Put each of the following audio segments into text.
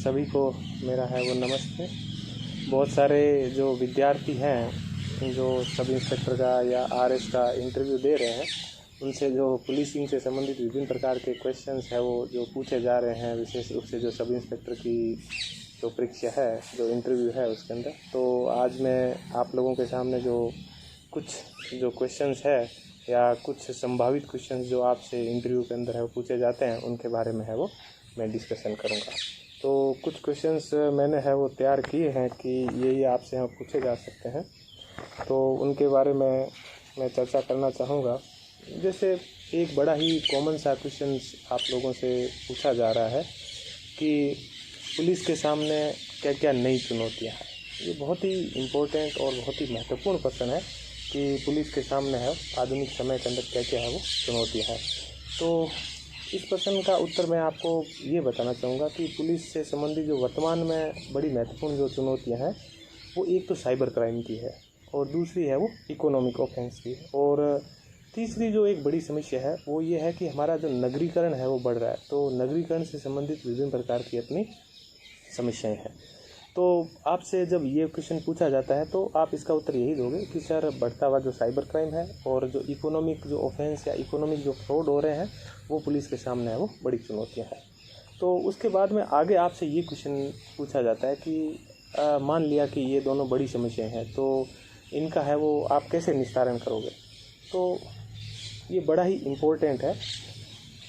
सभी को मेरा है वो नमस्ते। बहुत सारे जो विद्यार्थी हैं जो सब इंस्पेक्टर का या आरएस का इंटरव्यू दे रहे हैं, उनसे जो पुलिसिंग से संबंधित विभिन्न प्रकार के क्वेश्चंस हैं वो जो पूछे जा रहे हैं, विशेष रूप से जो सब इंस्पेक्टर की जो परीक्षा है, जो इंटरव्यू है उसके अंदर। तो आज मैं आप लोगों के सामने जो कुछ जो क्वेश्चंस है या कुछ संभावित क्वेश्चंस जो आपसे इंटरव्यू के अंदर है वो पूछे जाते हैं, उनके बारे में है वो मैं डिस्कशन करूँगा। तो कुछ क्वेश्चंस मैंने है वो तैयार किए हैं कि ये आपसे यहाँ पूछे जा सकते हैं, तो उनके बारे में मैं चर्चा करना चाहूँगा। जैसे एक बड़ा ही कॉमन सा क्वेश्चन आप लोगों से पूछा जा रहा है कि पुलिस के सामने क्या क्या नई चुनौतियाँ हैं। ये बहुत ही इम्पोर्टेंट और बहुत ही महत्वपूर्ण प्रश्न है कि पुलिस के सामने है आधुनिक समय के अंदर क्या क्या है वो चुनौतियाँ हैं। तो इस प्रश्न का उत्तर मैं आपको ये बताना चाहूँगा कि पुलिस से संबंधित जो वर्तमान में बड़ी महत्वपूर्ण जो चुनौतियाँ हैं वो एक तो साइबर क्राइम की है, और दूसरी है वो इकोनॉमिक ऑफेंस की है, और तीसरी जो एक बड़ी समस्या है वो ये है कि हमारा जो नगरीकरण है वो बढ़ रहा है। तो नगरीकरण से संबंधित विभिन्न प्रकार की अपनी समस्याएं हैं। तो आपसे जब ये क्वेश्चन पूछा जाता है तो आप इसका उत्तर यही दोगे कि सर बढ़ता हुआ जो साइबर क्राइम है और जो इकोनॉमिक जो ऑफेंस या इकोनॉमिक जो फ्रॉड हो रहे हैं वो पुलिस के सामने है वो बड़ी चुनौतियां हैं। तो उसके बाद में आगे आपसे ये क्वेश्चन पूछा जाता है कि मान लिया कि ये दोनों बड़ी समस्याएं हैं, तो इनका है वो आप कैसे निस्तारण करोगे। तो ये बड़ा ही इम्पोर्टेंट है।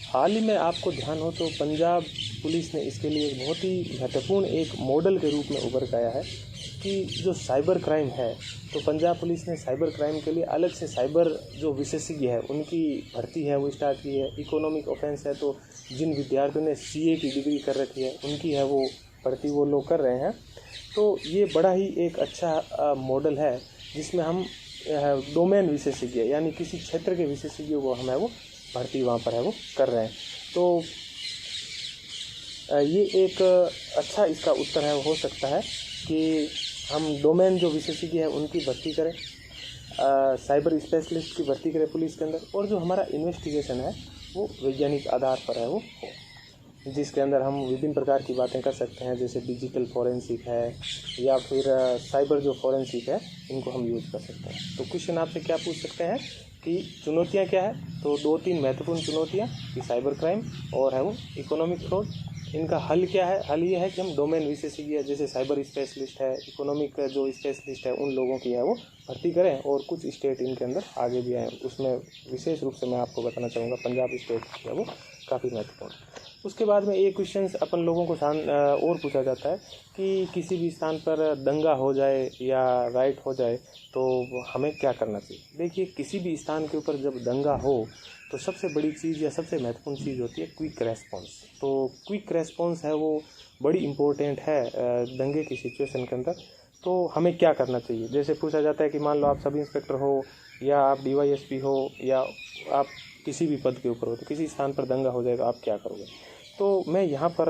हाल ही में आपको ध्यान हो तो पंजाब पुलिस ने इसके लिए एक बहुत ही महत्वपूर्ण एक मॉडल के रूप में उभर के आया है कि जो साइबर क्राइम है, तो पंजाब पुलिस ने साइबर क्राइम के लिए अलग से साइबर जो विशेषज्ञ है उनकी भर्ती है वो स्टार्ट की है। इकोनॉमिक ऑफेंस है तो जिन विद्यार्थियों ने सीए की डिग्री कर रखी है उनकी है वो भर्ती वो लोग कर रहे हैं। तो ये बड़ा ही एक अच्छा मॉडल है जिसमें हम डोमेन विशेषज्ञ यानी किसी क्षेत्र के विशेषज्ञों को हम है वो भर्ती वहाँ पर है वो कर रहे हैं। तो ये एक अच्छा इसका उत्तर है हो सकता है कि हम डोमेन जो विशेषज्ञ है उनकी भर्ती करें, साइबर स्पेशलिस्ट की भर्ती करें पुलिस के अंदर, और जो हमारा इन्वेस्टिगेशन है वो वैज्ञानिक आधार पर है वो हो, जिसके अंदर हम विभिन्न प्रकार की बातें कर सकते हैं, जैसे डिजिटल फॉरेंसिक है या फिर साइबर जो फॉरेंसिक है, इनको हम यूज़ कर सकते हैं। तो क्वेश्चन आपसे क्या पूछ सकते हैं कि चुनौतियाँ क्या है, तो 2-3 महत्वपूर्ण चुनौतियाँ कि साइबर क्राइम और है वो इकोनॉमिक फ्रॉड, इनका हल क्या है। हल ये है कि हम डोमेन विशेषज्ञ जैसे साइबर स्पेशलिस्ट है, इकोनॉमिक जो स्पेशलिस्ट है, उन लोगों की है वो भर्ती करें, और कुछ स्टेट इनके अंदर आगे भी आए। उसमें विशेष रूप से मैं आपको बताना चाहूँगा पंजाब स्टेट की है वो काफ़ी महत्वपूर्ण। उसके बाद में एक क्वेश्चन अपन लोगों को और पूछा जाता है कि किसी भी स्थान पर दंगा हो जाए या राइट हो जाए तो हमें क्या करना चाहिए। देखिए, किसी भी स्थान के ऊपर जब दंगा हो तो सबसे बड़ी चीज़ या सबसे महत्वपूर्ण चीज़ होती है क्विक रेस्पॉन्स। तो क्विक रेस्पॉन्स है वो बड़ी इम्पोर्टेंट है दंगे की सिचुएशन के अंदर। तो हमें क्या करना चाहिए, जैसे पूछा जाता है कि मान लो आप सब इंस्पेक्टर हो या आप डीवाईएसपी हो या आप किसी भी पद के ऊपर हो, तो किसी स्थान पर दंगा हो जाएगा, आप क्या करोगे। तो मैं यहाँ पर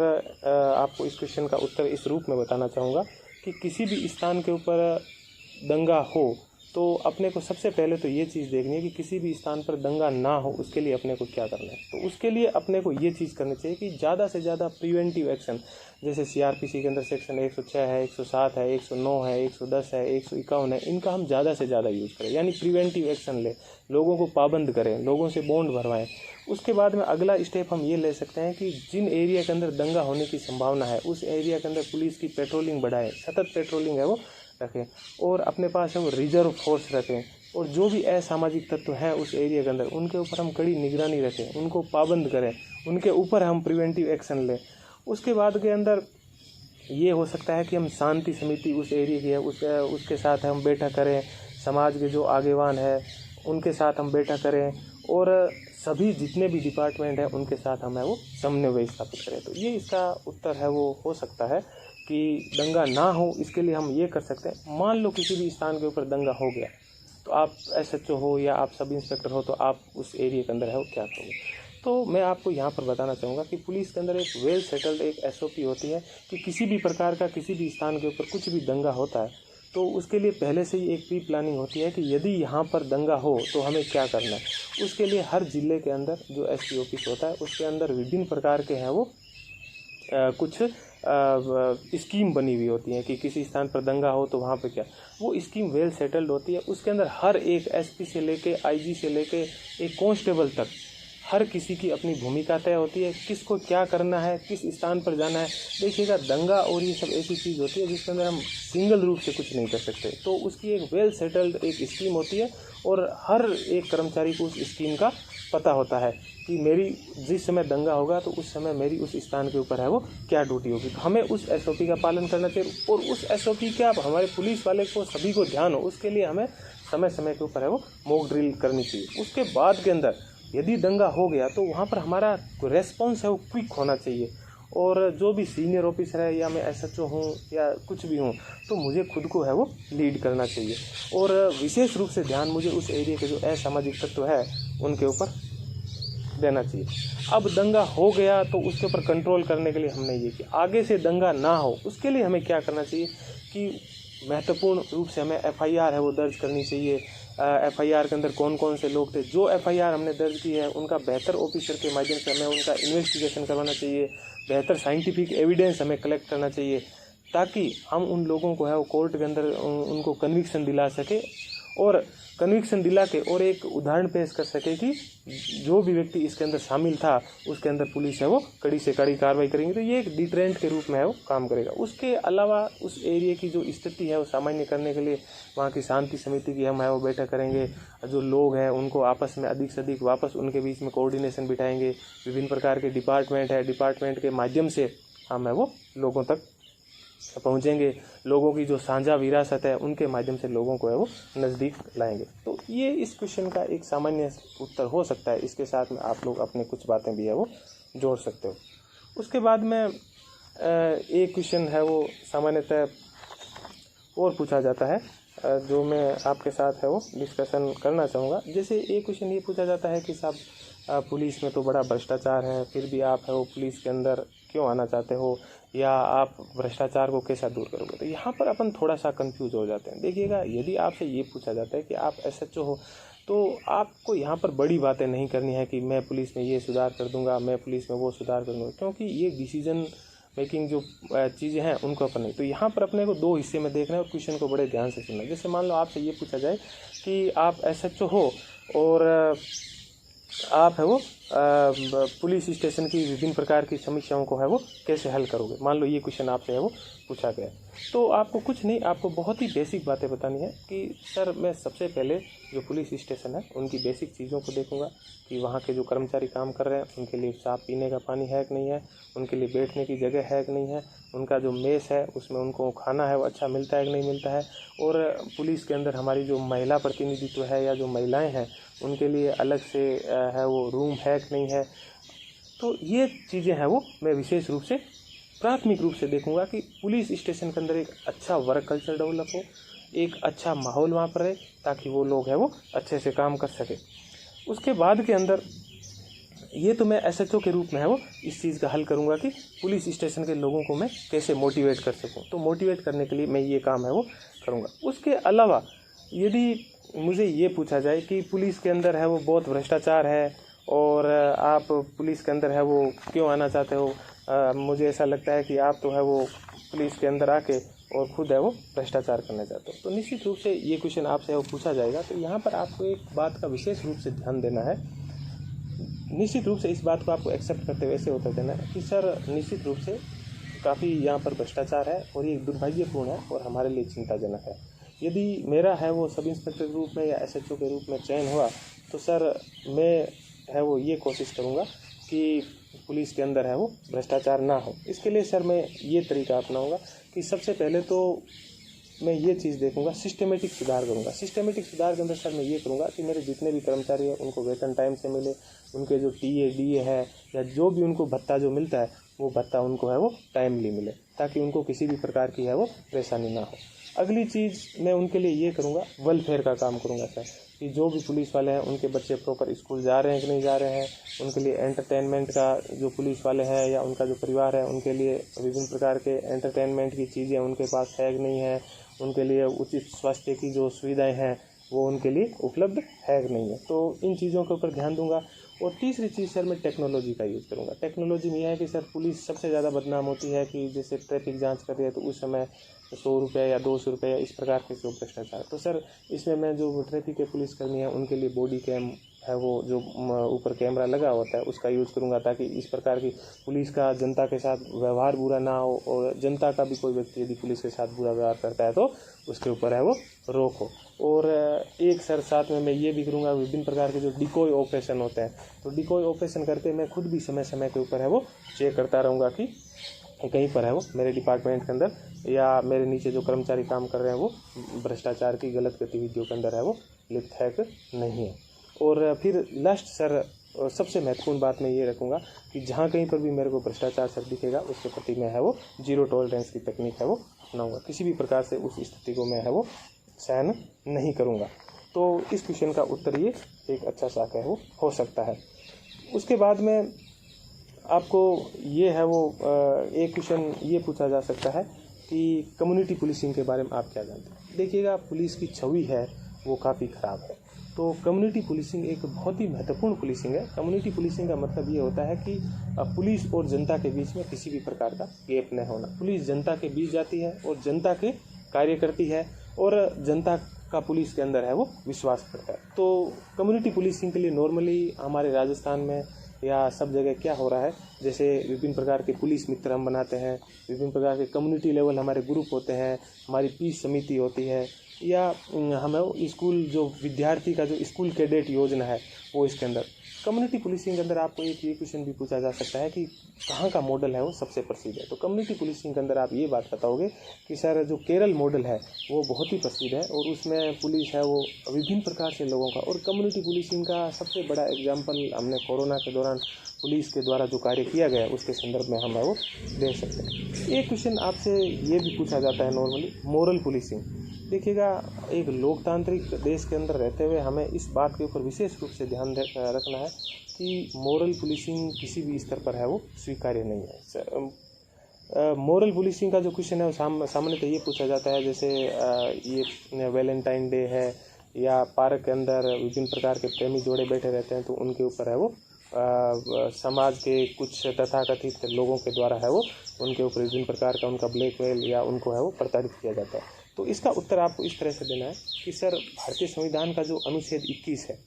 आपको इस क्वेश्चन का उत्तर इस रूप में बताना चाहूँगा कि किसी भी स्थान के ऊपर दंगा हो तो अपने को सबसे पहले तो ये चीज़ देखनी है कि किसी भी स्थान पर दंगा ना हो, उसके लिए अपने को क्या करना है। तो उसके लिए अपने को ये चीज़ करनी चाहिए कि ज़्यादा से ज़्यादा प्रिवेंटिव एक्शन, जैसे सीआरपीसी के अंदर सेक्शन 106 है, 107 है, 109 है, 110 है, 151 है, इनका हम ज़्यादा से ज़्यादा यूज़ करें, यानी प्रिवेंटिव एक्शन ले, लोगों को पाबंद करें, लोगों से बॉन्ड भरवाएं। उसके बाद में अगला स्टेप हम ये ले सकते हैं कि जिन एरिया के अंदर दंगा होने की संभावना है उस एरिया के अंदर पुलिस की पेट्रोलिंग बढ़ाएं, सतत पेट्रोलिंग है वो रखें, और अपने पास है वो रिजर्व फोर्स रखें, और जो भी असामाजिक तत्व हैं उस एरिया के अंदर उनके ऊपर हम कड़ी निगरानी रखें, उनको पाबंद करें, उनके ऊपर हम प्रिवेंटिव एक्शन लें। उसके बाद के अंदर ये हो सकता है कि हम शांति समिति उस एरिया की है उसके साथ हम बैठक करें, समाज के जो आगेवान है उनके साथ हम बैठक करें, और सभी जितने भी डिपार्टमेंट हैं उनके साथ हम है वो समन्वय स्थापित करें। तो ये इसका उत्तर है वो हो सकता है कि दंगा ना हो, इसके लिए हम ये कर सकते हैं। मान लो किसी भी स्थान के ऊपर दंगा हो गया तो आप एसएचओ हो या आप सब इंस्पेक्टर हो तो आप उस एरिया के अंदर है वो क्या करोगे। तो मैं आपको यहाँ पर बताना चाहूँगा कि पुलिस के अंदर एक वेल सेटल्ड एक एसओपी होती है कि किसी भी प्रकार का किसी भी स्थान के ऊपर कुछ भी दंगा होता है तो उसके लिए पहले से ही एक प्री प्लानिंग होती है कि यदि यहाँ पर दंगा हो तो हमें क्या करना है। उसके लिए हर ज़िले के अंदर जो एसपी ऑफिस होता है उसके अंदर विभिन्न प्रकार के हैं वो कुछ स्कीम बनी हुई होती है कि किसी स्थान पर दंगा हो तो वहाँ पे क्या, वो स्कीम वेल सेटल्ड होती है। उसके अंदर हर एक एसपी से लेके आईजी से लेके एक कांस्टेबल तक हर किसी की अपनी भूमिका तय होती है, किसको क्या करना है, किस स्थान पर जाना है। देखिएगा, दंगा और ये सब ऐसी चीज़ होती है जिसके अंदर हम सिंगल रूप से कुछ नहीं कर सकते, तो उसकी एक वेल सेटल्ड एक स्कीम होती है और हर एक कर्मचारी को उस स्कीम का पता होता है कि मेरी जिस समय दंगा होगा तो उस समय मेरी उस स्थान के ऊपर है वो क्या ड्यूटी होगी। तो हमें उस एसओपी का पालन करना चाहिए और उस एसओपी का हमारे पुलिस वाले को सभी को ध्यान हो, उसके लिए हमें समय समय के ऊपर है वो मॉक ड्रिल करनी चाहिए। उसके बाद के अंदर यदि दंगा हो गया तो वहाँ पर हमारा रेस्पॉन्स है वो क्विक होना चाहिए और जो भी सीनियर ऑफिसर है या मैं एसएचओ हूँ या कुछ भी हूँ तो मुझे खुद को है वो लीड करना चाहिए और विशेष रूप से ध्यान मुझे उस एरिया के जो असामाजिक तत्व है उनके ऊपर देना चाहिए। अब दंगा हो गया तो उसके ऊपर कंट्रोल करने के लिए हमने ये कि आगे से दंगा ना हो उसके लिए हमें क्या करना चाहिए कि महत्वपूर्ण रूप से हमें एफआईआर है वो दर्ज करनी चाहिए। एफआईआर के अंदर कौन कौन से लोग थे, जो एफआईआर हमने दर्ज की है उनका बेहतर ऑफिसर के माध्यम से हमें उनका इन्वेस्टिगेशन करवाना चाहिए, बेहतर साइंटिफिक एविडेंस हमें कलेक्ट करना चाहिए ताकि हम उन लोगों को है वो कोर्ट के अंदर उनको कन्विक्शन दिला सके और कन्विक्शन दिला के और एक उदाहरण पेश कर सके कि जो भी व्यक्ति इसके अंदर शामिल था उसके अंदर पुलिस है वो कड़ी से कड़ी कार्रवाई करेंगे। तो ये एक डिटरेंट के रूप में है वो काम करेगा। उसके अलावा उस एरिया की जो स्थिति है वो सामान्य करने के लिए वहाँ की शांति समिति की हम है वो बैठक करेंगे, जो लोग हैं उनको आपस में अधिक से अधिक वापस उनके बीच में कोऑर्डिनेशन बिठाएंगे। विभिन्न प्रकार के डिपार्टमेंट है, डिपार्टमेंट के माध्यम से हम है वो लोगों तक पहुंचेंगे, लोगों की जो साझा विरासत है उनके माध्यम से लोगों को है वो नज़दीक लाएंगे। तो ये इस क्वेश्चन का एक सामान्य उत्तर हो सकता है। इसके साथ में आप लोग अपने कुछ बातें भी है वो जोड़ सकते हो। उसके बाद में एक क्वेश्चन है वो सामान्यतः और पूछा जाता है जो मैं आपके साथ है वो डिस्कशन करना चाहूँगा। जैसे एक क्वेश्चन ये पूछा जाता है कि साहब पुलिस में तो बड़ा भ्रष्टाचार है, फिर भी आप है वो पुलिस के अंदर क्यों आना चाहते हो या आप भ्रष्टाचार को कैसा दूर करोगे। तो यहाँ पर अपन थोड़ा सा कंफ्यूज हो जाते हैं। देखिएगा, यदि आपसे ये पूछा जाता है कि आप एसएचओ हो तो आपको यहाँ पर बड़ी बातें नहीं करनी है कि मैं पुलिस में ये सुधार कर दूंगा, मैं पुलिस में वो सुधार कर दूंगा, क्योंकि ये डिसीजन मेकिंग जो चीज़ें हैं उनको अपन नहीं। तो यहाँ पर अपने को दो हिस्से में देखना है और क्वेश्चन को बड़े ध्यान से सुनना है। जैसे मान लो आपसे ये पूछा जाए कि आप एसएचओ हो और आप है वो पुलिस स्टेशन की विभिन्न प्रकार की समस्याओं को है वो कैसे हल करोगे। मान लो ये क्वेश्चन आपसे है वो पूछा गया, तो आपको कुछ नहीं, आपको बहुत ही बेसिक बातें बतानी है कि सर मैं सबसे पहले जो पुलिस स्टेशन है उनकी बेसिक चीज़ों को देखूंगा कि वहाँ के जो कर्मचारी काम कर रहे हैं उनके लिए साफ पीने का पानी है कि नहीं है, उनके लिए बैठने की जगह है कि नहीं है, उनका जो मेस है उसमें उनको खाना है वो अच्छा मिलता है कि नहीं मिलता है, और पुलिस के अंदर हमारी जो महिला प्रतिनिधित्व है या जो महिलाएं हैं उनके लिए अलग से है वो रूम है कि नहीं है। तो ये चीज़ें हैं वो मैं विशेष रूप से प्राथमिक रूप से देखूंगा कि पुलिस स्टेशन के अंदर एक अच्छा वर्क कल्चर डेवलप हो, एक अच्छा माहौल वहाँ पर रहे ताकि वो लोग हैं वो अच्छे से काम कर सके। उसके बाद के अंदर ये तो मैं एसएचओ के रूप में है वो इस चीज़ का हल करूँगा कि पुलिस स्टेशन के लोगों को मैं कैसे मोटिवेट कर सकूँ। तो मोटिवेट करने के लिए मैं ये काम है वो करूँगा। उसके अलावा यदि मुझे ये पूछा जाए कि पुलिस के अंदर है वो बहुत भ्रष्टाचार है और आप पुलिस के अंदर है वो क्यों आना चाहते हो, मुझे ऐसा लगता है कि आप तो है वो पुलिस के अंदर आके और खुद है वो भ्रष्टाचार करना चाहते हो, तो निश्चित रूप से ये क्वेश्चन आपसे वो पूछा जाएगा। तो यहाँ पर आपको एक बात का विशेष रूप से ध्यान देना है, निश्चित रूप से इस बात को आपको एक्सेप्ट करते हुए ऐसे होता देना है कि सर निश्चित रूप से काफ़ी यहाँ पर भ्रष्टाचार है और ये दुर्भाग्यपूर्ण है और हमारे लिए चिंताजनक है। यदि मेरा है वो सब इंस्पेक्टर के रूप में या एसएचओ के रूप में चयन हुआ तो सर मैं है वो ये कोशिश करूँगा कि पुलिस के अंदर है वो भ्रष्टाचार ना हो। इसके लिए सर मैं ये तरीका अपनाऊँगा कि सबसे पहले तो मैं ये चीज़ देखूँगा, सिस्टमेटिक सुधार करूँगा। सिस्टमेटिक सुधार के अंदर सर मैं ये करूँगा कि मेरे जितने भी कर्मचारी हैं उनको वेतन टाइम से मिले, उनके जो टीए डीए है या जो भी उनको भत्ता जो मिलता है वो भत्ता उनको है वो टाइमली मिले ताकि उनको किसी भी प्रकार की है वो परेशानी ना हो। अगली चीज़ मैं उनके लिए ये करूँगा, वेलफेयर का काम करूँगा सर कि जो भी पुलिस वाले हैं उनके बच्चे प्रॉपर स्कूल जा रहे हैं कि नहीं जा रहे हैं, उनके लिए एंटरटेनमेंट का जो पुलिस वाले हैं या उनका जो परिवार है उनके लिए विभिन्न प्रकार के एंटरटेनमेंट की चीज़ें उनके पास है कि नहीं है, उनके लिए उचित स्वास्थ्य की जो सुविधाएं हैं वो उनके लिए उपलब्ध है कि नहीं है। तो इन चीज़ों के ऊपर ध्यान दूंगा। और तीसरी चीज़ सर मैं टेक्नोलॉजी का यूज़ करूँगा। टेक्नोलॉजी में यह है कि सर पुलिस सबसे ज़्यादा बदनाम होती है कि जैसे ट्रैफिक जांच कर रही है तो उस समय 100 रुपये या 200 रुपये या इस प्रकार के जो भ्रष्टाचार, तो सर इसमें मैं जो ट्रैफिक के पुलिसकर्मी है उनके लिए बॉडी कैम है वो जो ऊपर कैमरा लगा होता है उसका यूज़ करूँगा, ताकि इस प्रकार की पुलिस का जनता के साथ व्यवहार बुरा ना हो, और जनता का भी कोई व्यक्ति यदि पुलिस के साथ बुरा व्यवहार करता है तो उसके ऊपर है वो रोक हो। और एक सर साथ में मैं ये भी करूँगा, विभिन्न प्रकार के जो डिकॉय ऑपरेशन होते हैं तो डिकॉय ऑपरेशन करते मैं खुद भी समय समय के ऊपर है वो चेक करता रहूँगा कि कहीं पर है वो मेरे डिपार्टमेंट के अंदर या मेरे नीचे जो कर्मचारी काम कर रहे हैं वो भ्रष्टाचार की गलत गतिविधियों के अंदर है वो लिप्त है कि नहीं है। और फिर लास्ट सर सबसे महत्वपूर्ण बात मैं ये रखूँगा कि जहाँ कहीं पर भी मेरे को भ्रष्टाचार सर दिखेगा उसके प्रति मैं है वो जीरो टॉलरेंस की तकनीक है वो अपनाऊँगा, किसी भी प्रकार से उस स्थिति को मैं है वो सहन नहीं करूँगा। तो इस क्वेश्चन का उत्तर ये एक अच्छा सा है वो हो सकता है। उसके बाद में आपको ये है वो एक क्वेश्चन ये पूछा जा सकता है कि कम्युनिटी पुलिसिंग के बारे में आप क्या जानते हैं। देखिएगा, पुलिस की छवि है वो काफ़ी ख़राब है, तो कम्युनिटी पुलिसिंग एक बहुत ही महत्वपूर्ण पुलिसिंग है। कम्युनिटी पुलिसिंग का मतलब ये होता है कि पुलिस और जनता के बीच में किसी भी प्रकार का गैप न होना। पुलिस जनता के बीच जाती है और जनता के कार्य करती है और जनता का पुलिस के अंदर है वो विश्वास करता है। तो कम्युनिटी पुलिसिंग के लिए नॉर्मली हमारे राजस्थान में या सब जगह क्या हो रहा है, जैसे विभिन्न प्रकार के पुलिस मित्र हम बनाते हैं, विभिन्न प्रकार के कम्युनिटी लेवल हमारे ग्रुप होते हैं, हमारी पीस समिति होती है, या हमें स्कूल जो विद्यार्थी का जो स्कूल कैडेट योजना है वो इसके अंदर कम्युनिटी पुलिसिंग के अंदर आपको एक ये क्वेश्चन भी पूछा जा सकता है कि कहाँ का मॉडल है वो सबसे प्रसिद्ध है। तो कम्युनिटी पुलिसिंग के अंदर आप ये बात बताओगे कि सर जो केरल मॉडल है वो बहुत ही प्रसिद्ध है और उसमें पुलिस है वो विभिन्न प्रकार से लोगों का, और कम्युनिटी पुलिसिंग का सबसे बड़ा एग्जाम्पल हमने कोरोना के दौरान पुलिस के द्वारा जो कार्य किया गया उसके संदर्भ में हम वो देख सकते हैं। एक क्वेश्चन आपसे ये भी पूछा जाता है नॉर्मली, मोरल पुलिसिंग। देखिएगा, एक लोकतांत्रिक देश के अंदर रहते हुए हमें इस बात के ऊपर विशेष रूप से ध्यान रखना है कि मोरल पुलिसिंग किसी भी स्तर पर है वो स्वीकार्य नहीं है। मोरल पुलिसिंग का जो क्वेश्चन है वो सामान्यतः ये पूछा जाता है, जैसे ये वैलेंटाइन डे है या पार्क के अंदर विभिन्न प्रकार के प्रेमी जोड़े बैठे रहते हैं तो उनके ऊपर है वो समाज के कुछ तथाकथित लोगों के द्वारा है वो उनके ऊपर विभिन्न प्रकार का उनका ब्लैकमेल या उनको है वो प्रताड़ित किया जाता है। तो इसका उत्तर आपको इस तरह से देना है कि सर भारतीय संविधान का जो अनुच्छेद 21 है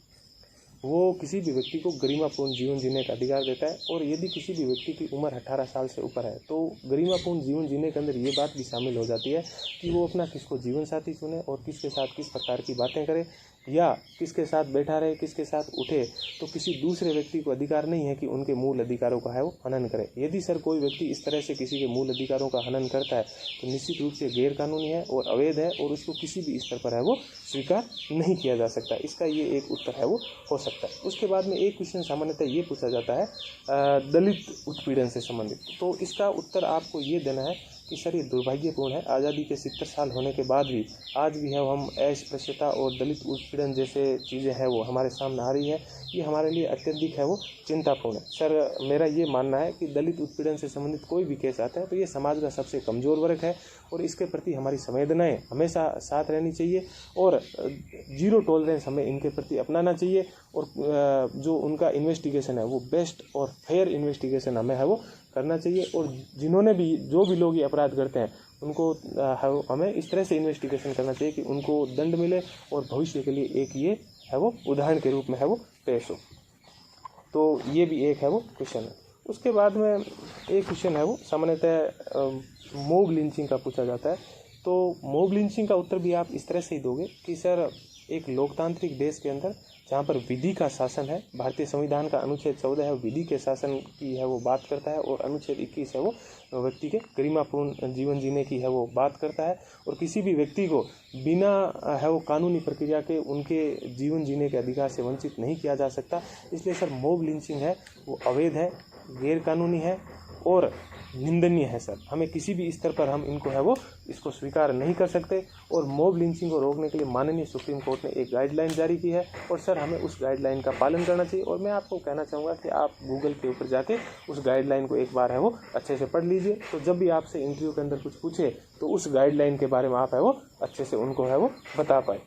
वो किसी भी व्यक्ति को गरिमापूर्ण जीवन जीने का अधिकार देता है, और यदि किसी भी व्यक्ति की उम्र 18 साल से ऊपर है तो गरिमापूर्ण जीवन जीने के अंदर ये बात भी शामिल हो जाती है कि वो अपना किसको जीवन साथी चुने और किसके साथ किस प्रकार की बातें करे या किसके साथ बैठा रहे, किसके साथ उठे। तो किसी दूसरे व्यक्ति को अधिकार नहीं है कि उनके मूल अधिकारों का है वो हनन करे। यदि सर कोई व्यक्ति इस तरह से किसी के मूल अधिकारों का हनन करता है तो निश्चित रूप से गैर कानूनी है और अवैध है और उसको किसी भी स्तर पर है वो स्वीकार नहीं किया जा सकता। इसका ये एक उत्तर है वो हो सकता है। उसके बाद में एक क्वेश्चन सामान्यतः ये पूछा जाता है दलित उत्पीड़न से संबंधित। तो इसका उत्तर आपको ये देना है कि सर ये दुर्भाग्यपूर्ण है, आज़ादी के 70 साल होने के बाद भी आज भी है हम अस्पृश्यता और दलित उत्पीड़न जैसे चीज़ें हैं वो हमारे सामने आ रही है। ये हमारे लिए अत्यधिक है वो चिंतापूर्ण है। सर मेरा ये मानना है कि दलित उत्पीड़न से संबंधित कोई भी केस आता है तो ये समाज का सबसे कमज़ोर वर्ग है और इसके प्रति हमारी संवेदनाएं हमेशा साथ रहनी चाहिए और जीरो टॉलरेंस हमें इनके प्रति अपनाना चाहिए, और जो उनका इन्वेस्टिगेशन है वो बेस्ट और फेयर इन्वेस्टिगेशन हमें है वो करना चाहिए, और जिन्होंने भी जो भी लोग ये अपराध करते हैं उनको हमें इस तरह से इन्वेस्टिगेशन करना चाहिए कि उनको दंड मिले और भविष्य के लिए एक ये है वो उदाहरण के रूप में है वो पेश हो। तो ये भी एक है वो क्वेश्चन है। उसके बाद में एक क्वेश्चन है वो सामान्यतः मॉब लिंचिंग का पूछा जाता है। तो मॉब लिंचिंग का उत्तर भी आप इस तरह से ही दोगे कि सर एक लोकतांत्रिक देश के अंदर जहाँ पर विधि का शासन है, भारतीय संविधान का अनुच्छेद 14 है वो विधि के शासन की है वो बात करता है, और अनुच्छेद 21 है वो व्यक्ति के गरिमापूर्ण जीवन जीने की है वो बात करता है, और किसी भी व्यक्ति को बिना है वो कानूनी प्रक्रिया के उनके जीवन जीने के अधिकार से वंचित नहीं किया जा सकता। इसलिए सर मॉब लिंचिंग है वो अवैध है, गैर कानूनी है और निंदनीय है। सर हमें किसी भी स्तर पर हम इनको है वो इसको स्वीकार नहीं कर सकते, और मॉब लिंचिंग को रोकने के लिए माननीय सुप्रीम कोर्ट ने एक गाइडलाइन जारी की है और सर हमें उस गाइडलाइन का पालन करना चाहिए। और मैं आपको कहना चाहूँगा कि आप गूगल के ऊपर जाके उस गाइडलाइन को एक बार है वो अच्छे से पढ़ लीजिए, तो जब भी आपसे इंटरव्यू के अंदर कुछ पूछे तो उस गाइडलाइन के बारे में आप है वो अच्छे से उनको है वो बता पाए।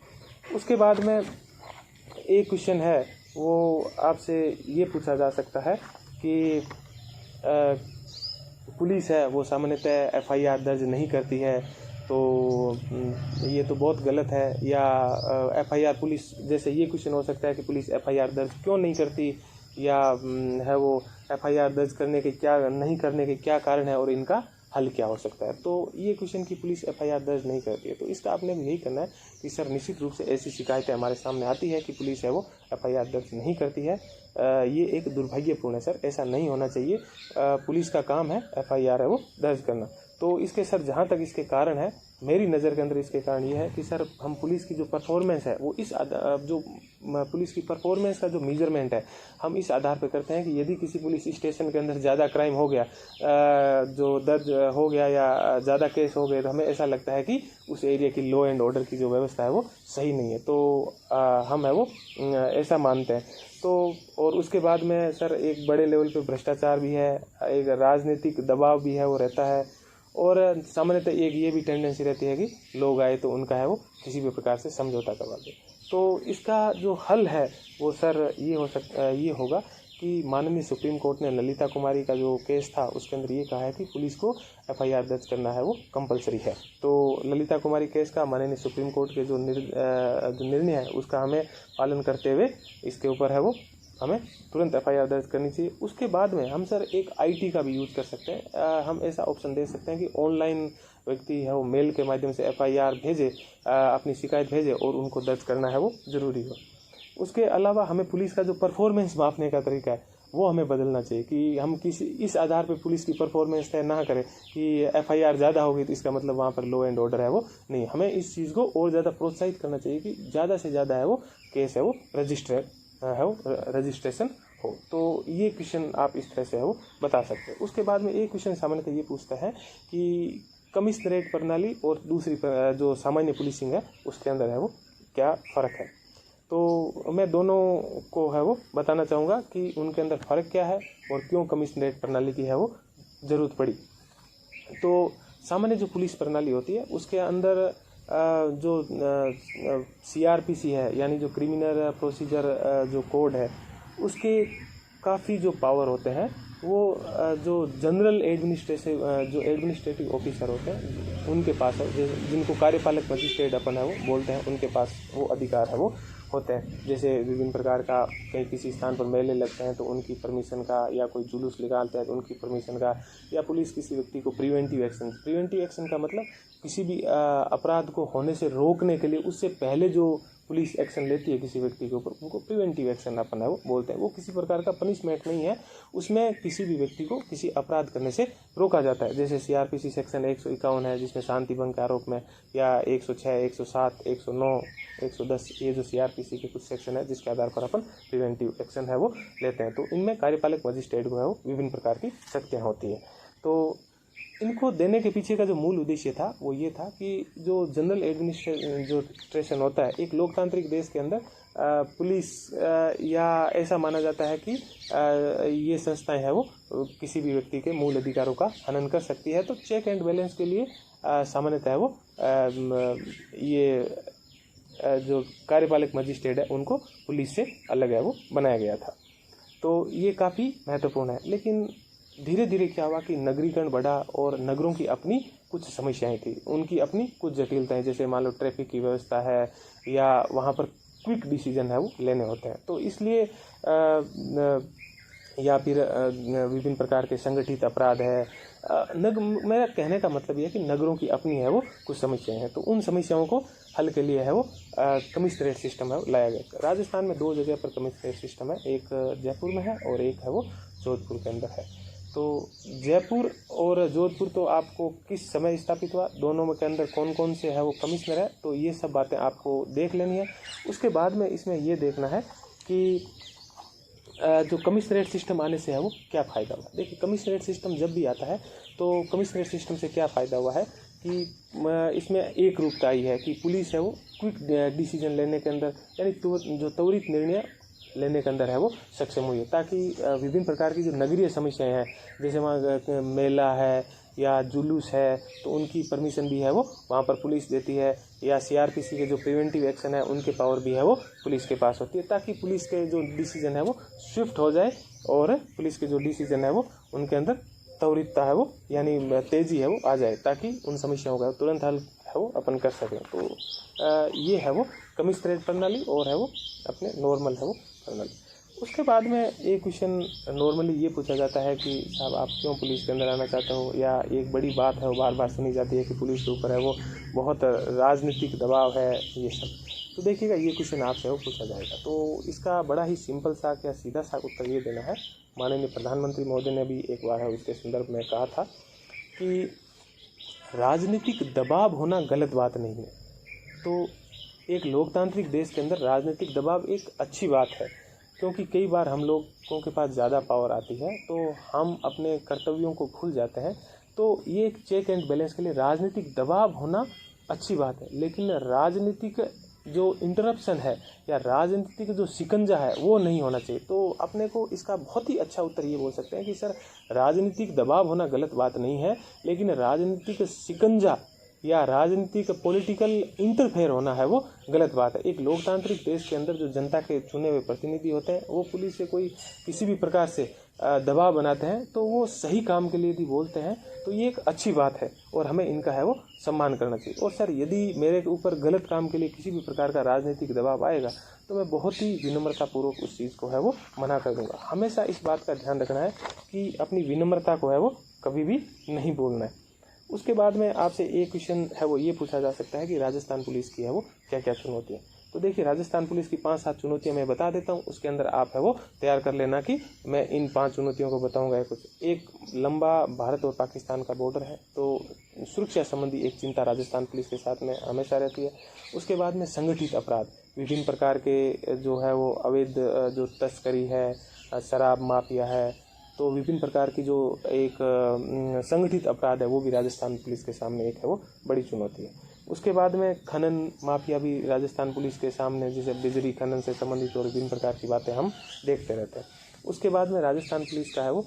उसके बाद में एक क्वेश्चन है वो आपसे ये पूछा जा सकता है कि पुलिस है वो सामान्यतः एफआईआर दर्ज नहीं करती है, तो ये तो बहुत गलत है। या एफआईआर पुलिस, जैसे ये क्वेश्चन हो सकता है कि पुलिस एफआईआर दर्ज क्यों नहीं करती, या है वो एफआईआर दर्ज करने के क्या नहीं करने के क्या कारण है और इनका हल क्या हो सकता है। तो ये क्वेश्चन की पुलिस एफआईआर दर्ज नहीं करती है, तो इसका आपने यही करना है कि सर निश्चित रूप से ऐसी शिकायतें हमारे सामने आती है कि पुलिस है वो एफआईआर दर्ज नहीं करती है। ये एक दुर्भाग्यपूर्ण है सर, ऐसा नहीं होना चाहिए। पुलिस का काम है एफआईआर है वो दर्ज करना। तो इसके सर जहाँ तक इसके कारण है, मेरी नज़र के अंदर इसके कारण ये है कि सर हम पुलिस की जो परफॉर्मेंस है वो जो पुलिस की परफॉर्मेंस का जो मेजरमेंट है हम इस आधार पर करते हैं कि यदि किसी पुलिस स्टेशन के अंदर ज़्यादा क्राइम हो गया, जो दर्ज हो गया या ज़्यादा केस हो गए, तो हमें ऐसा लगता है कि उस एरिया की लॉ एंड ऑर्डर की जो व्यवस्था है वो सही नहीं है, तो हम है वो ऐसा मानते हैं। तो और उसके बाद में सर एक बड़े लेवल पे भ्रष्टाचार भी है, एक राजनीतिक दबाव भी है वो रहता है, और सामान्यतः एक ये भी टेंडेंसी रहती है कि लोग आए तो उनका है वो किसी भी प्रकार से समझौता करवा दे। तो इसका जो हल है वो सर ये होगा कि माननीय सुप्रीम कोर्ट ने ललिता कुमारी का जो केस था उसके अंदर ये कहा है कि पुलिस को एफआईआर दर्ज करना है वो कंपलसरी है। तो ललिता कुमारी केस का माननीय सुप्रीम कोर्ट के जो निर्णय है उसका हमें पालन करते हुए इसके ऊपर है वो हमें तुरंत एफआईआर दर्ज करनी चाहिए। उसके बाद में हम सर एक आईटी का भी यूज़ कर सकते हैं। हम ऐसा ऑप्शन दे सकते हैं कि ऑनलाइन व्यक्ति है वो मेल के माध्यम से एफआईआर भेजे, अपनी शिकायत भेजे और उनको दर्ज करना है वो ज़रूरी हो। उसके अलावा हमें पुलिस का जो परफॉर्मेंस मापने का तरीका है वो हमें बदलना चाहिए कि हम किसी इस आधार पर पुलिस की परफॉर्मेंस तय ना करें कि एफआईआर ज़्यादा होगी तो इसका मतलब वहाँ पर लॉ एंड ऑर्डर है वो नहीं। हमें इस चीज़ को और ज़्यादा प्रोत्साहित करना चाहिए कि ज़्यादा से ज़्यादा है वो केस है वो रजिस्ट्रेशन हो। तो ये क्वेश्चन आप इस तरह से है वो बता सकते हैं। उसके बाद में एक क्वेश्चन सामान्यतः ये पूछता है कि कमिश्नरेट प्रणाली और दूसरी जो सामान्य पुलिसिंग है उसके अंदर है वो क्या फ़र्क है। तो मैं दोनों को है वो बताना चाहूँगा कि उनके अंदर फ़र्क क्या है और क्यों कमिश्नरेट प्रणाली की है वो ज़रूरत पड़ी। तो सामान्य जो पुलिस प्रणाली होती है उसके अंदर जो सीआरपीसी है यानी जो क्रिमिनल प्रोसीजर जो कोड है उसके काफ़ी जो पावर होते हैं वो जो जनरल एडमिनिस्ट्रेटिव ऑफिसर होते हैं उनके पास है, जिनको कार्यपालक मजिस्ट्रेट अपन है वो बोलते हैं, उनके पास वो अधिकार है वो होते हैं। जैसे विभिन्न प्रकार का कहीं किसी स्थान पर मेले लगते हैं तो उनकी परमिशन का, या कोई जुलूस निकालते हैं तो उनकी परमिशन का, या पुलिस किसी व्यक्ति को प्रिवेंटिव एक्शन का मतलब किसी भी अपराध को होने से रोकने के लिए उससे पहले जो पुलिस एक्शन लेती है किसी व्यक्ति के ऊपर उनको प्रिवेंटिव एक्शन अपन है वो बोलते हैं। वो किसी प्रकार का पनिशमेंट नहीं है, उसमें किसी भी व्यक्ति को किसी अपराध करने से रोका जाता है। जैसे सीआरपीसी सेक्शन 151 है जिसमें शांति भंग के आरोप में, या 106, 107, 109, 110 ये जो सीआरपीसी के कुछ सेक्शन है जिसके आधार पर अपन प्रिवेंटिव एक्शन है वो लेते हैं। तो इनमें कार्यपालक मजिस्ट्रेट को है वो विभिन्न प्रकार की शक्तियाँ होती हैं। तो इनको देने के पीछे का जो मूल उद्देश्य था वो ये था कि जो जनरल एडमिनिस्ट्रेशन होता है एक लोकतांत्रिक देश के अंदर पुलिस या ऐसा माना जाता है कि ये संस्थाएं हैं वो किसी भी व्यक्ति के मूल अधिकारों का हनन कर सकती है। तो चेक एंड बैलेंस के लिए सामान्यतः वो ये जो कार्यपालक मजिस्ट्रेट है उनको पुलिस से अलग है वो बनाया गया था। तो ये काफ़ी महत्वपूर्ण है। लेकिन धीरे धीरे क्या हुआ कि नगरीकरण बढ़ा और नगरों की अपनी कुछ समस्याएं थी, उनकी अपनी कुछ जटिलताएं, जैसे मान लो ट्रैफिक की व्यवस्था है या वहाँ पर क्विक डिसीजन है वो लेने होते हैं। तो इसलिए या फिर विभिन्न प्रकार के संगठित अपराध है। मेरा कहने का मतलब यह है कि नगरों की अपनी है वो कुछ समस्याएं हैं, तो उन समस्याओं को हल के लिए है वो कमिश्नरेट सिस्टम है वो लाया गया। राजस्थान में 2 जगह पर कमिश्नरेट सिस्टम है, एक जयपुर में है और एक है वो जोधपुर के अंदर है। तो जयपुर और जोधपुर तो आपको किस समय स्थापित हुआ, दोनों के अंदर कौन कौन से है वो कमिश्नर है, तो ये सब बातें आपको देख लेनी है। उसके बाद में इसमें ये देखना है कि जो कमिश्नरेट सिस्टम आने से है वो क्या फ़ायदा हुआ। देखिए कमिश्नरेट सिस्टम जब भी आता है तो कमिश्नरेट सिस्टम से क्या फ़ायदा हुआ है कि इसमें एक रूपता आई है कि पुलिस है वो क्विक डिसीजन लेने के अंदर, यानी जो त्वरित निर्णय लेने के अंदर है वो सक्षम हुई है, ताकि विभिन्न प्रकार की जो नगरीय समस्याएं हैं, जैसे वहाँ मेला है या जुलूस है, तो उनकी परमिशन भी है वो वहाँ पर पुलिस देती है, या CRPC के जो प्रिवेंटिव एक्शन है उनके पावर भी है वो पुलिस के पास होती है, ताकि पुलिस के जो डिसीजन है वो स्विफ्ट हो जाए और पुलिस के जो डिसीजन है वो उनके अंदर त्वरितता है वो यानी तेज़ी है वो आ जाए, ताकि उन समस्याओं का तुरंत हल है वो अपन कर सकें। तो ये है वो कमिश्नरेट प्रणाली और है वो अपने नॉर्मल है वो प्रणाली। उसके बाद में एक क्वेश्चन नॉर्मली ये पूछा जाता है कि साहब आप क्यों पुलिस के अंदर आना चाहते हो, या एक बड़ी बात है वो बार बार सुनी जाती है कि पुलिस के ऊपर है वो बहुत राजनीतिक दबाव है, ये सब। तो देखिएगा ये क्वेश्चन आपसे वो पूछा जाएगा, तो इसका बड़ा ही सिंपल सा क्या सीधा सा उत्तर ये देना है। माननीय प्रधानमंत्री महोदय ने भी एक बार है उसके संदर्भ में कहा था कि राजनीतिक दबाव होना गलत बात नहीं है। तो एक लोकतांत्रिक देश के अंदर राजनीतिक दबाव एक अच्छी बात है, क्योंकि कई बार हम लोगों के पास ज़्यादा पावर आती है तो हम अपने कर्तव्यों को भूल जाते हैं। तो ये एक चेक एंड बैलेंस के लिए राजनीतिक दबाव होना अच्छी बात है, लेकिन राजनीतिक जो इंटरप्शन है या राजनीतिक जो शिकंजा है वो नहीं होना चाहिए। तो अपने को इसका बहुत ही अच्छा उत्तर ये बोल सकते हैं कि सर राजनीतिक दबाव होना गलत बात नहीं है, लेकिन राजनीतिक शिकंजा या राजनीतिक पॉलिटिकल इंटरफेयर होना है वो गलत बात है। एक लोकतांत्रिक देश के अंदर जो जनता के चुने हुए प्रतिनिधि होते हैं वो पुलिस से कोई किसी भी प्रकार से दबाव बनाते हैं तो वो सही काम के लिए भी बोलते हैं, तो ये एक अच्छी बात है और हमें इनका है वो सम्मान करना चाहिए। और सर यदि मेरे ऊपर गलत काम के लिए किसी भी प्रकार का राजनीतिक दबाव आएगा तो मैं बहुत ही विनम्रतापूर्वक उस चीज़ को है वो मना कर दूंगा। हमेशा इस बात का ध्यान रखना है कि अपनी विनम्रता को है वो कभी भी नहीं बोलना है। उसके बाद में आपसे एक क्वेश्चन है वो ये पूछा जा सकता है कि राजस्थान पुलिस की है वो क्या क्या चुनौतियाँ। तो देखिए राजस्थान पुलिस की 5-7 चुनौतियाँ मैं बता देता हूँ, उसके अंदर आप है वो तैयार कर लेना कि मैं इन 5 चुनौतियों को बताऊँगा। कुछ एक लंबा भारत और पाकिस्तान का बॉर्डर है, तो सुरक्षा संबंधी एक चिंता राजस्थान पुलिस के साथ में हमेशा रहती है। उसके बाद में संगठित अपराध, विभिन्न प्रकार के जो है वो अवैध जो तस्करी है, शराब माफिया है, तो विभिन्न प्रकार की जो एक संगठित अपराध है वो भी राजस्थान पुलिस के सामने एक है वो बड़ी चुनौती है। उसके बाद में खनन माफिया भी राजस्थान पुलिस के सामने, जैसे बिजली खनन से संबंधित और विभिन्न प्रकार की बातें हम देखते रहते हैं। उसके बाद में राजस्थान पुलिस का है वो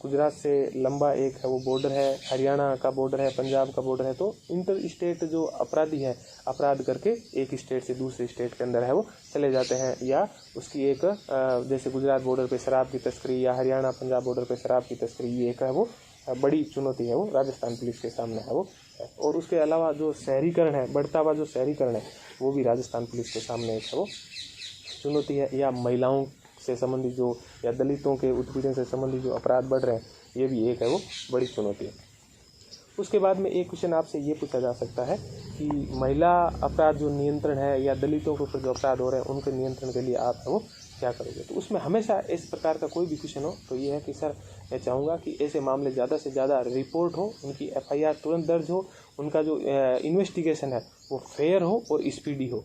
गुजरात से लंबा एक है वो बॉर्डर है, हरियाणा का बॉर्डर है, पंजाब का बॉर्डर है। तो इंटर स्टेट जो अपराधी है अपराध करके एक स्टेट से दूसरे स्टेट के अंदर है वो चले जाते हैं, या उसकी एक जैसे गुजरात बॉर्डर पे शराब की तस्करी या हरियाणा पंजाब बॉर्डर पे शराब की तस्करी, ये एक है वो बड़ी चुनौती है वो राजस्थान पुलिस के सामने है वो। और उसके अलावा जो शहरीकरण है, बढ़ता हुआ जो शहरीकरण है वो भी राजस्थान पुलिस के सामने एक है वो चुनौती है। या महिलाओं से संबंधित जो या दलितों के उत्पीड़न से संबंधित जो अपराध बढ़ रहे हैं, ये भी एक है वो बड़ी चुनौती है। उसके बाद में एक क्वेश्चन आपसे ये पूछा जा सकता है कि महिला अपराध जो नियंत्रण है या दलितों के ऊपर जो अपराध हो रहे हैं उनके नियंत्रण के लिए आप है वो क्या करोगे। तो उसमें हमेशा इस प्रकार का कोई भी क्वेश्चन हो तो ये है कि सर मैं चाहूँगा कि ऐसे मामले ज़्यादा से ज़्यादा रिपोर्ट हो, उनकी FIR तुरंत दर्ज हो, उनका जो इन्वेस्टिगेशन है वो फेयर हो और स्पीडी हो।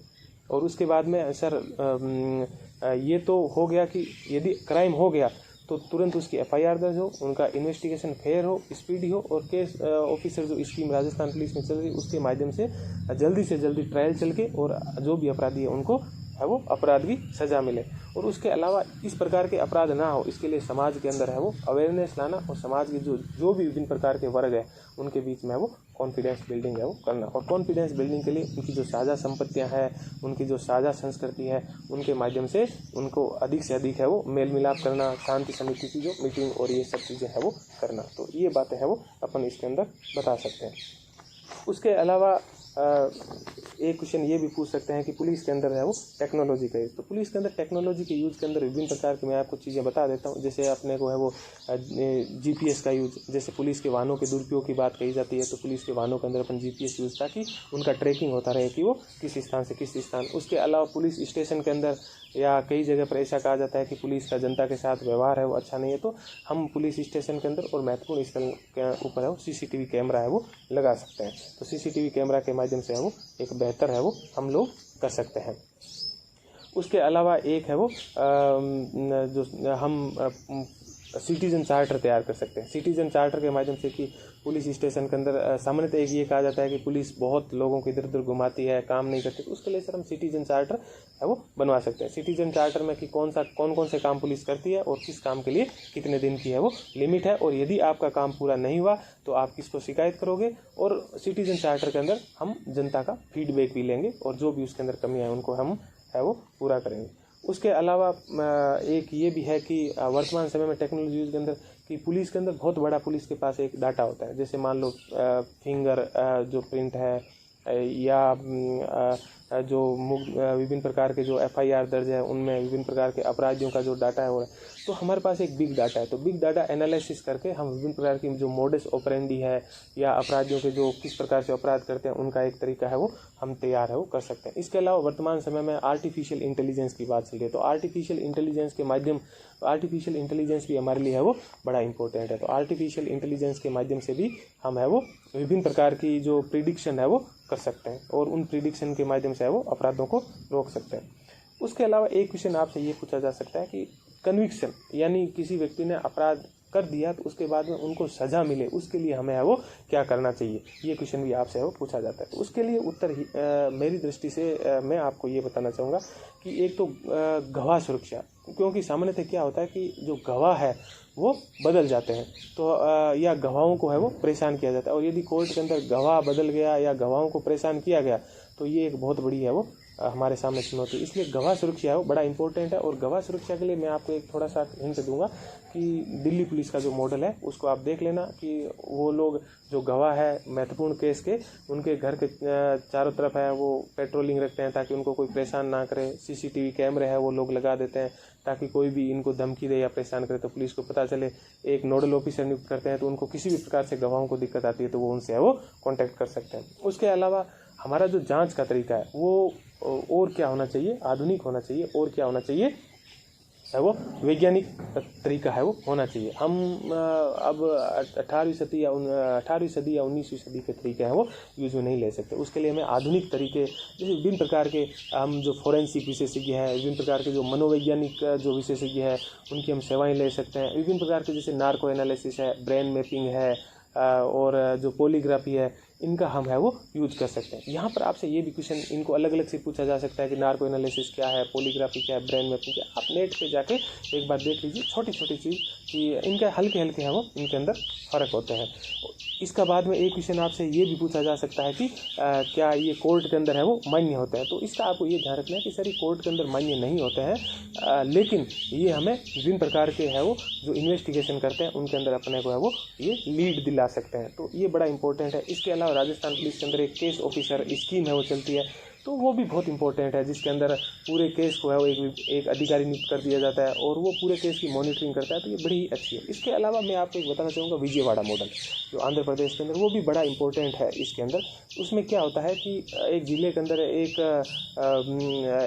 और उसके बाद में सर ये तो हो गया कि यदि क्राइम हो गया तो तुरंत उसकी FIR दर्ज हो, उनका इन्वेस्टिगेशन फेयर हो, स्पीडी हो, और केस ऑफिसर जो स्कीम राजस्थान पुलिस में चल रही है उसके माध्यम से जल्दी ट्रायल चल के और जो भी अपराधी है उनको है वो अपराध की सज़ा मिले। और उसके अलावा इस प्रकार के अपराध ना हो, इसके लिए समाज के अंदर है वो अवेयरनेस लाना और समाज के जो भी विभिन्न प्रकार के वर्ग है उनके बीच में है वो कॉन्फिडेंस बिल्डिंग है वो करना। और कॉन्फिडेंस बिल्डिंग के लिए उनकी जो साझा संपत्तियां हैं, उनकी जो साझा संस्कृति है, उनके माध्यम से उनको अधिक से अधिक है वो मेल मिलाप करना, शांति समिति की जो मीटिंग और ये सब चीज़ें है वो करना। तो ये बातें हैं वो अपन इसके अंदर बता सकते हैं। उसके अलावा एक क्वेश्चन ये भी पूछ सकते हैं कि पुलिस के अंदर है वो टेक्नोलॉजी का यूज़। तो पुलिस के अंदर टेक्नोलॉजी के यूज़ के अंदर विभिन्न प्रकार की मैं आपको चीज़ें बता देता हूँ। जैसे अपने को है वो GPS का यूज़, जैसे पुलिस के वाहनों के दुरुपयोग की बात कही जाती है तो पुलिस के वाहनों के अंदर अपन GPS यूज़, ताकि उनका ट्रैकिंग होता रहे कि वो किस स्थान से किस स्थान। उसके अलावा पुलिस स्टेशन के अंदर या कई जगह पर ऐसा कहा जाता है कि पुलिस का जनता के साथ व्यवहार है वो अच्छा नहीं है, तो हम पुलिस स्टेशन के अंदर और महत्वपूर्ण स्थल के ऊपर है वो CCTV कैमरा है वो लगा सकते हैं। तो CCTV कैमरा के माध्यम से है वो एक बेहतर है वो हम लोग कर सकते हैं। उसके अलावा एक है वो जो हम सिटीजन चार्टर तैयार कर सकते हैं। सिटीजन चार्टर के माध्यम से कि पुलिस स्टेशन के अंदर सामान्यतः एक ये कहा जाता है कि पुलिस बहुत लोगों को इधर उधर घुमाती है, काम नहीं करती, तो उसके लिए सर हम सिटीजन चार्टर है वो बनवा सकते हैं। सिटीजन चार्टर में कि कौन कौन से काम पुलिस करती है और किस काम के लिए कितने दिन की है वो लिमिट है, और यदि आपका काम पूरा नहीं हुआ तो आप किसको शिकायत करोगे, और सिटीजन चार्टर के अंदर हम जनता का फीडबैक भी लेंगे और जो भी उसके अंदर कमियाँ हैं उनको हम है वो पूरा करेंगे। उसके अलावा एक ये भी है कि वर्तमान समय में टेक्नोलॉजी यूज़ के अंदर कि पुलिस के अंदर बहुत बड़ा पुलिस के पास एक डाटा होता है, जैसे मान लो फिंगर जो प्रिंट है या जो विभिन्न प्रकार के जो FIR दर्ज है उनमें विभिन्न प्रकार के अपराधियों का जो डाटा है वो है, तो हमारे पास एक बिग डाटा है। तो बिग डाटा एनालिसिस करके हम विभिन्न प्रकार की जो मोडस ऑपरेंडी है या अपराधियों के जो किस प्रकार से अपराध करते हैं उनका एक तरीका है वो हम तैयार है वो कर सकते हैं। इसके अलावा वर्तमान समय में आर्टिफिशियल इंटेलिजेंस की बात चल रही है, तो आर्टिफिशियल इंटेलिजेंस भी हमारे लिए है वो बड़ा इंपॉर्टेंट है। तो आर्टिफिशियल इंटेलिजेंस के माध्यम से भी हम है वो विभिन्न प्रकार की जो प्रिडिक्शन है वो कर सकते हैं और उन प्रिडिक्शन के माध्यम से है वो अपराधों को रोक सकते हैं। उसके अलावा एक क्वेश्चन आपसे ये पूछा जा सकता है कि कन्विक्शन, यानी किसी व्यक्ति ने अपराध कर दिया तो उसके बाद में उनको सज़ा मिले, उसके लिए हमें है वो क्या करना चाहिए, ये क्वेश्चन भी आपसे है वो पूछा जाता है। तो उसके लिए उत्तर मेरी दृष्टि से मैं आपको ये बताना चाहूँगा कि एक तो गवाह सुरक्षा, क्योंकि सामान्यतः क्या होता है कि जो गवाह है वो बदल जाते हैं, तो या गवाहों को है वो परेशान किया जाता है, और यदि कोर्ट के अंदर गवाह बदल गया या गवाहों को परेशान किया गया तो ये एक बहुत बड़ी है वो हमारे सामने चुनौती। इसलिए गवाह सुरक्षा है वो बड़ा इंपॉर्टेंट है, और गवाह सुरक्षा के लिए मैं आपको एक थोड़ा सा हिंट दूंगा कि दिल्ली पुलिस का जो मॉडल है उसको आप देख लेना कि वो लोग जो गवाह है महत्वपूर्ण केस के, उनके घर के चारों तरफ है वो पेट्रोलिंग रखते हैं ताकि उनको कोई परेशान ना करे। CCTV कैमरे है वो लोग लगा देते हैं ताकि कोई भी इनको धमकी दे या परेशान करे तो पुलिस को पता चले। एक नोडल ऑफिसर नियुक्त करते हैं तो उनको किसी भी प्रकार से गवाहों को दिक्कत आती है तो वो उनसे है वो कॉन्टैक्ट कर सकते हैं। उसके अलावा हमारा जो जांच का तरीका है वो और क्या होना चाहिए, आधुनिक होना चाहिए, और क्या होना चाहिए है वो वैज्ञानिक तरीका है वो होना चाहिए। हम अब 18वीं सदी या 19वीं सदी के तरीके हैं वो यूज में नहीं ले सकते। उसके लिए हमें आधुनिक तरीके, जैसे विभिन्न प्रकार के हम जो फोरेंसिक विशेषज्ञ हैं, विभिन्न प्रकार के जो मनोवैज्ञानिक जो विशेषज्ञ हैं उनकी हम सेवाएं ले सकते हैं। विभिन्न प्रकार के जैसे नार्को एनालिसिस है, ब्रेन मैपिंग है और जो पॉलीग्राफी है, इनका हम है वो यूज कर सकते हैं। यहाँ पर आपसे ये भी क्वेश्चन इनको अलग अलग से पूछा जा सकता है कि नार्को एनालिसिस क्या है, पॉलीग्राफी क्या है, ब्रेन मैपिंग क्या है। आप नेट पे जाके एक बार देख लीजिए, छोटी छोटी चीज़ कि इनके हल्के हल्के हैं वो इनके अंदर फ़र्क होते हैं। इसका बाद में एक क्वेश्चन आपसे ये भी पूछा जा सकता है कि क्या ये कोर्ट के अंदर है वो मान्य होते हैं। तो इसका आपको ये ध्यान रखना है कि सर ये कोर्ट के अंदर मान्य नहीं होते हैं, लेकिन ये हमें विभिन्न प्रकार के है वो जो इन्वेस्टिगेशन करते हैं उनके अंदर अपने को है वो ये लीड दिला सकते हैं, तो ये बड़ा इंपॉर्टेंट है। इसके अलावा राजस्थान पुलिस के अंदर एक केस ऑफिसर स्कीम है वो चलती है, तो वो भी बहुत इंपॉर्टेंट है, जिसके अंदर पूरे केस को है वो एक अधिकारी नियुक्त कर दिया जाता है और वो पूरे केस की मॉनिटरिंग करता है, तो ये बड़ी अच्छी है। इसके अलावा मैं आपको एक बताना चाहूँगा विजयवाड़ा मॉडल जो आंध्र प्रदेश के अंदर, वो भी बड़ा इंपॉर्टेंट है। इसके अंदर उसमें क्या होता है कि एक ज़िले के अंदर एक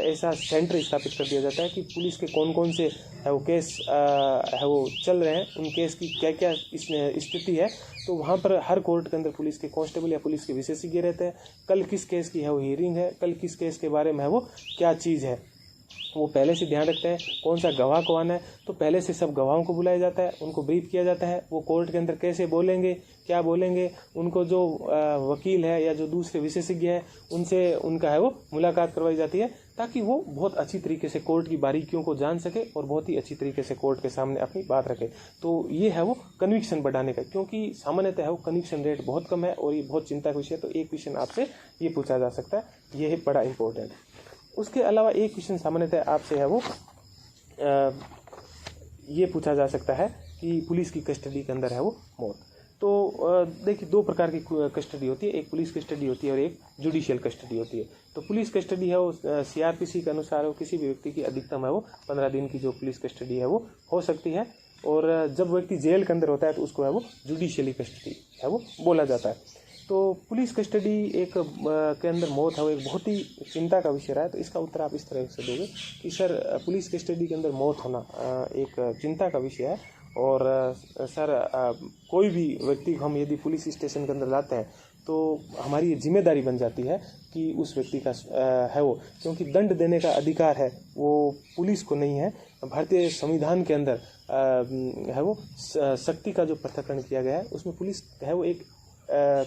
ऐसा सेंटर स्थापित कर दिया जाता है कि पुलिस के कौन कौन से है वो केस है वो चल रहे हैं, उन केस की क्या क्या इसमें स्थिति है, तो वहाँ पर हर कोर्ट के अंदर पुलिस के कांस्टेबल या पुलिस के विशेषज्ञ रहते हैं। कल किस केस की है वो हियरिंग है, कल किस केस के बारे में है वो क्या चीज़ है, वो पहले से ध्यान रखते हैं। कौन सा गवाह को आना है तो पहले से सब गवाहों को बुलाया जाता है, उनको ब्रीफ किया जाता है, वो कोर्ट के अंदर कैसे बोलेंगे, क्या बोलेंगे, उनको जो वकील है या जो दूसरे विशेषज्ञ है उनसे उनका है वो मुलाकात करवाई जाती है, ताकि वो बहुत अच्छी तरीके से कोर्ट की बारीकियों को जान सके और बहुत ही अच्छी तरीके से कोर्ट के सामने अपनी बात रखे। तो ये है वो कन्विक्शन बढ़ाने का, क्योंकि सामान्यतः है वो कन्विक्शन रेट बहुत कम है और ये बहुत चिंता का विषय है। तो एक क्वेश्चन आपसे ये पूछा जा सकता है, ये है बड़ा इंपॉर्टेंट। उसके अलावा एक क्वेश्चन सामान्यतः आपसे है वो ये पूछा जा सकता है कि पुलिस की कस्टडी के अंदर है वो मौत। तो देखिए दो प्रकार की कस्टडी होती है, एक पुलिस कस्टडी होती है और एक जुडिशियल कस्टडी होती है। तो पुलिस कस्टडी है वो CRPC के अनुसार वो किसी भी व्यक्ति की अधिकतम है वो 15 दिन की जो पुलिस कस्टडी है वो हो सकती है, और जब व्यक्ति जेल के अंदर होता है तो उसको है वो जुडिशियली कस्टडी है वो बोला जाता है। तो पुलिस कस्टडी एक के अंदर मौत है वो एक बहुत ही चिंता का विषय रहा है। तो इसका उत्तर आप इस तरह से दोगे कि सर पुलिस कस्टडी के अंदर मौत होना एक चिंता का विषय है, और सर कोई भी व्यक्ति को हम यदि पुलिस स्टेशन के अंदर लाते हैं तो हमारी ये जिम्मेदारी बन जाती है कि उस व्यक्ति का है वो, क्योंकि दंड देने का अधिकार है वो पुलिस को नहीं है। भारतीय संविधान के अंदर है वो शक्ति का जो पृथक्करण किया गया है उसमें पुलिस है वो एक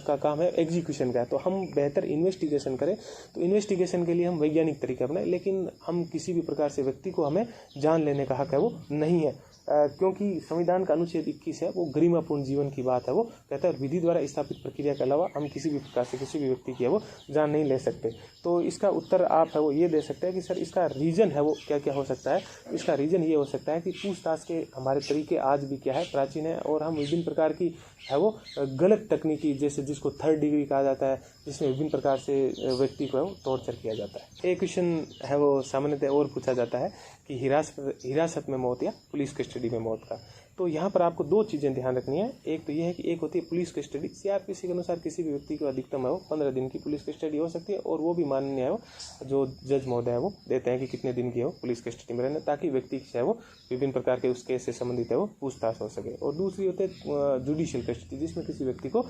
का काम है एग्जीक्यूशन का है। तो हम बेहतर इन्वेस्टिगेशन करें, तो इन्वेस्टिगेशन के लिए हम वैज्ञानिक तरीके अपनाएं, लेकिन हम किसी भी प्रकार से व्यक्ति को हमें जान लेने का हक है वो नहीं है, क्योंकि संविधान का अनुच्छेद 21 है वो गरिमापूर्ण जीवन की बात है। वो कहता है विधि द्वारा स्थापित प्रक्रिया के अलावा हम किसी भी प्रकार से किसी भी व्यक्ति की है वो जान नहीं ले सकते। तो इसका उत्तर आप है वो ये दे सकते हैं कि सर इसका रीज़न है वो क्या क्या हो सकता है। इसका रीज़न ये हो सकता है कि पूछताछ के हमारे तरीके आज भी क्या है प्राचीन है, और हम विभिन्न प्रकार की है वो गलत तकनीकी, जैसे जिसको 3rd डिग्री कहा जाता है, जिसमें विभिन्न प्रकार से व्यक्ति को है वो टॉर्चर किया जाता है। एक क्वेश्चन है वो सामान्यतः और पूछा जाता है कि हिरासत में मौत या पुलिस कस्टडी में मौत का। तो यहाँ पर आपको 2 चीज़ें ध्यान रखनी है। एक तो ये है कि एक होती है पुलिस कस्टडी। सीआरपीसी के अनुसार किसी भी व्यक्ति को अधिकतम है वो 15 दिन की पुलिस कस्टडी हो सकती है, और वो भी माननीय है वो जो जज महोदय है वो देते हैं कि कितने दिन की है वो पुलिस कस्टडी में रहना, ताकि व्यक्ति है वो विभिन्न प्रकार के उस केस से संबंधित है वो पूछताछ हो सके। और दूसरी होती है जुडिशियल कस्टडी, जिसमें किसी व्यक्ति को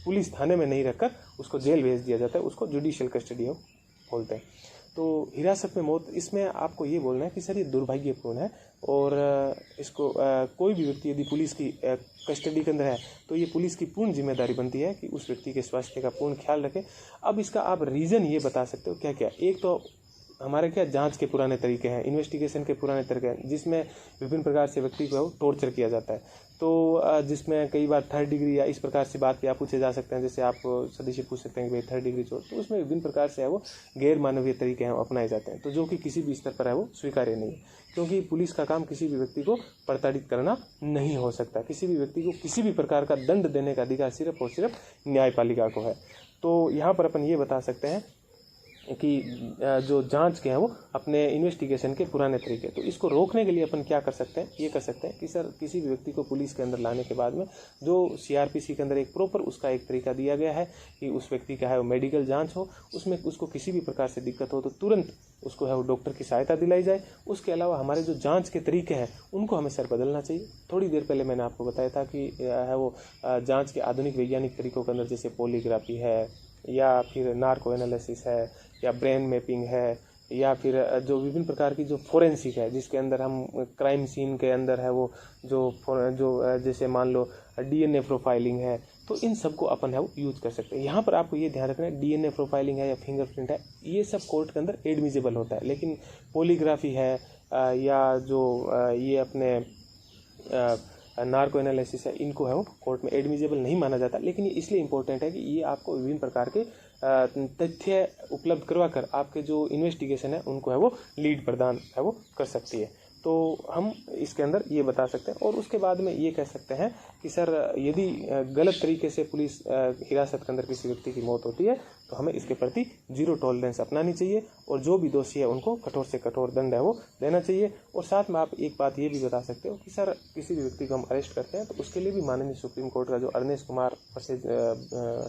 पुलिस थाने में नहीं रखकर उसको जेल भेज दिया जाता है, उसको जुडिशियल कस्टडी बोलते हैं। तो हिरासत में मौत, इसमें आपको ये बोलना है कि सर ये दुर्भाग्यपूर्ण है, और इसको कोई भी व्यक्ति यदि पुलिस की कस्टडी के अंदर है तो ये पुलिस की पूर्ण जिम्मेदारी बनती है कि उस व्यक्ति के स्वास्थ्य का पूर्ण ख्याल रखें। अब इसका आप रीज़न ये बता सकते हो क्या क्या। एक तो हमारे क्या जांच के पुराने तरीके हैं, इन्वेस्टिगेशन के पुराने तरीके हैं, जिसमें विभिन्न प्रकार से व्यक्ति को टॉर्चर किया जाता है। तो जिसमें कई बार 3rd डिग्री या इस प्रकार से बात पे आप पूछे जा सकते हैं, जैसे आप सदी से पूछ सकते हैं कि भाई 3rd डिग्री चोट, तो उसमें विभिन्न प्रकार से है वो गैर मानवीय तरीके हैं अपनाए जाते हैं, तो जो कि किसी भी स्तर पर है वो स्वीकार्य नहीं है, क्योंकि पुलिस का काम किसी भी व्यक्ति को प्रताड़ित करना नहीं हो सकता। किसी भी व्यक्ति को किसी भी प्रकार का दंड देने का अधिकार सिर्फ और सिर्फ न्यायपालिका को है। तो यहाँ पर अपन ये बता सकते हैं कि जो जांच के हैं वो अपने इन्वेस्टिगेशन के पुराने तरीके, तो इसको रोकने के लिए अपन क्या कर सकते हैं, ये कर सकते हैं कि सर किसी भी व्यक्ति को पुलिस के अंदर लाने के बाद में जो सीआरपीसी के अंदर एक प्रॉपर उसका एक तरीका दिया गया है कि उस व्यक्ति का है वो मेडिकल जांच हो, उसमें उसको किसी भी प्रकार से दिक्कत हो तो तुरंत उसको है वो डॉक्टर की सहायता दिलाई जाए। उसके अलावा हमारे जो जाँच के तरीके हैं उनको हमें सर बदलना चाहिए। थोड़ी देर पहले मैंने आपको बताया था कि है वो जाँच के आधुनिक वैज्ञानिक तरीकों के अंदर जैसे पॉलीग्राफी है, या फिर नार्को एनालिसिस है, या ब्रेन मैपिंग है, या फिर जो विभिन्न प्रकार की जो फोरेंसिक है, जिसके अंदर हम क्राइम सीन के अंदर है वो जो जैसे मान लो डीएनए प्रोफाइलिंग है, तो इन सब को अपन है वो यूज कर सकते हैं। यहाँ पर आपको ये ध्यान रखना है डीएनए प्रोफाइलिंग है या फिंगरप्रिंट है, ये सब कोर्ट के अंदर एडमिजिबल होता है, लेकिन पॉलीग्राफी है या जो ये अपने नार्को एनालिसिस है, इनको है वो कोर्ट में एडमिजिबल नहीं माना जाता। लेकिन ये इसलिए इम्पोर्टेंट है कि ये आपको विभिन्न प्रकार के तथ्य उपलब्ध करवा कर आपके जो इन्वेस्टिगेशन है उनको है वो लीड प्रदान है वो कर सकती है। तो हम इसके अंदर ये बता सकते हैं, और उसके बाद में ये कह सकते हैं कि सर यदि गलत तरीके से पुलिस हिरासत के अंदर किसी व्यक्ति की मौत होती है तो हमें इसके प्रति 0 टॉलरेंस अपनानी चाहिए, और जो भी दोषी है उनको कठोर से कठोर दंड है वो देना चाहिए। और साथ में आप एक बात ये भी बता सकते हो कि सर किसी भी व्यक्ति को हम अरेस्ट करते हैं तो उसके लिए भी माननीय सुप्रीम कोर्ट का जो अरनेश कुमार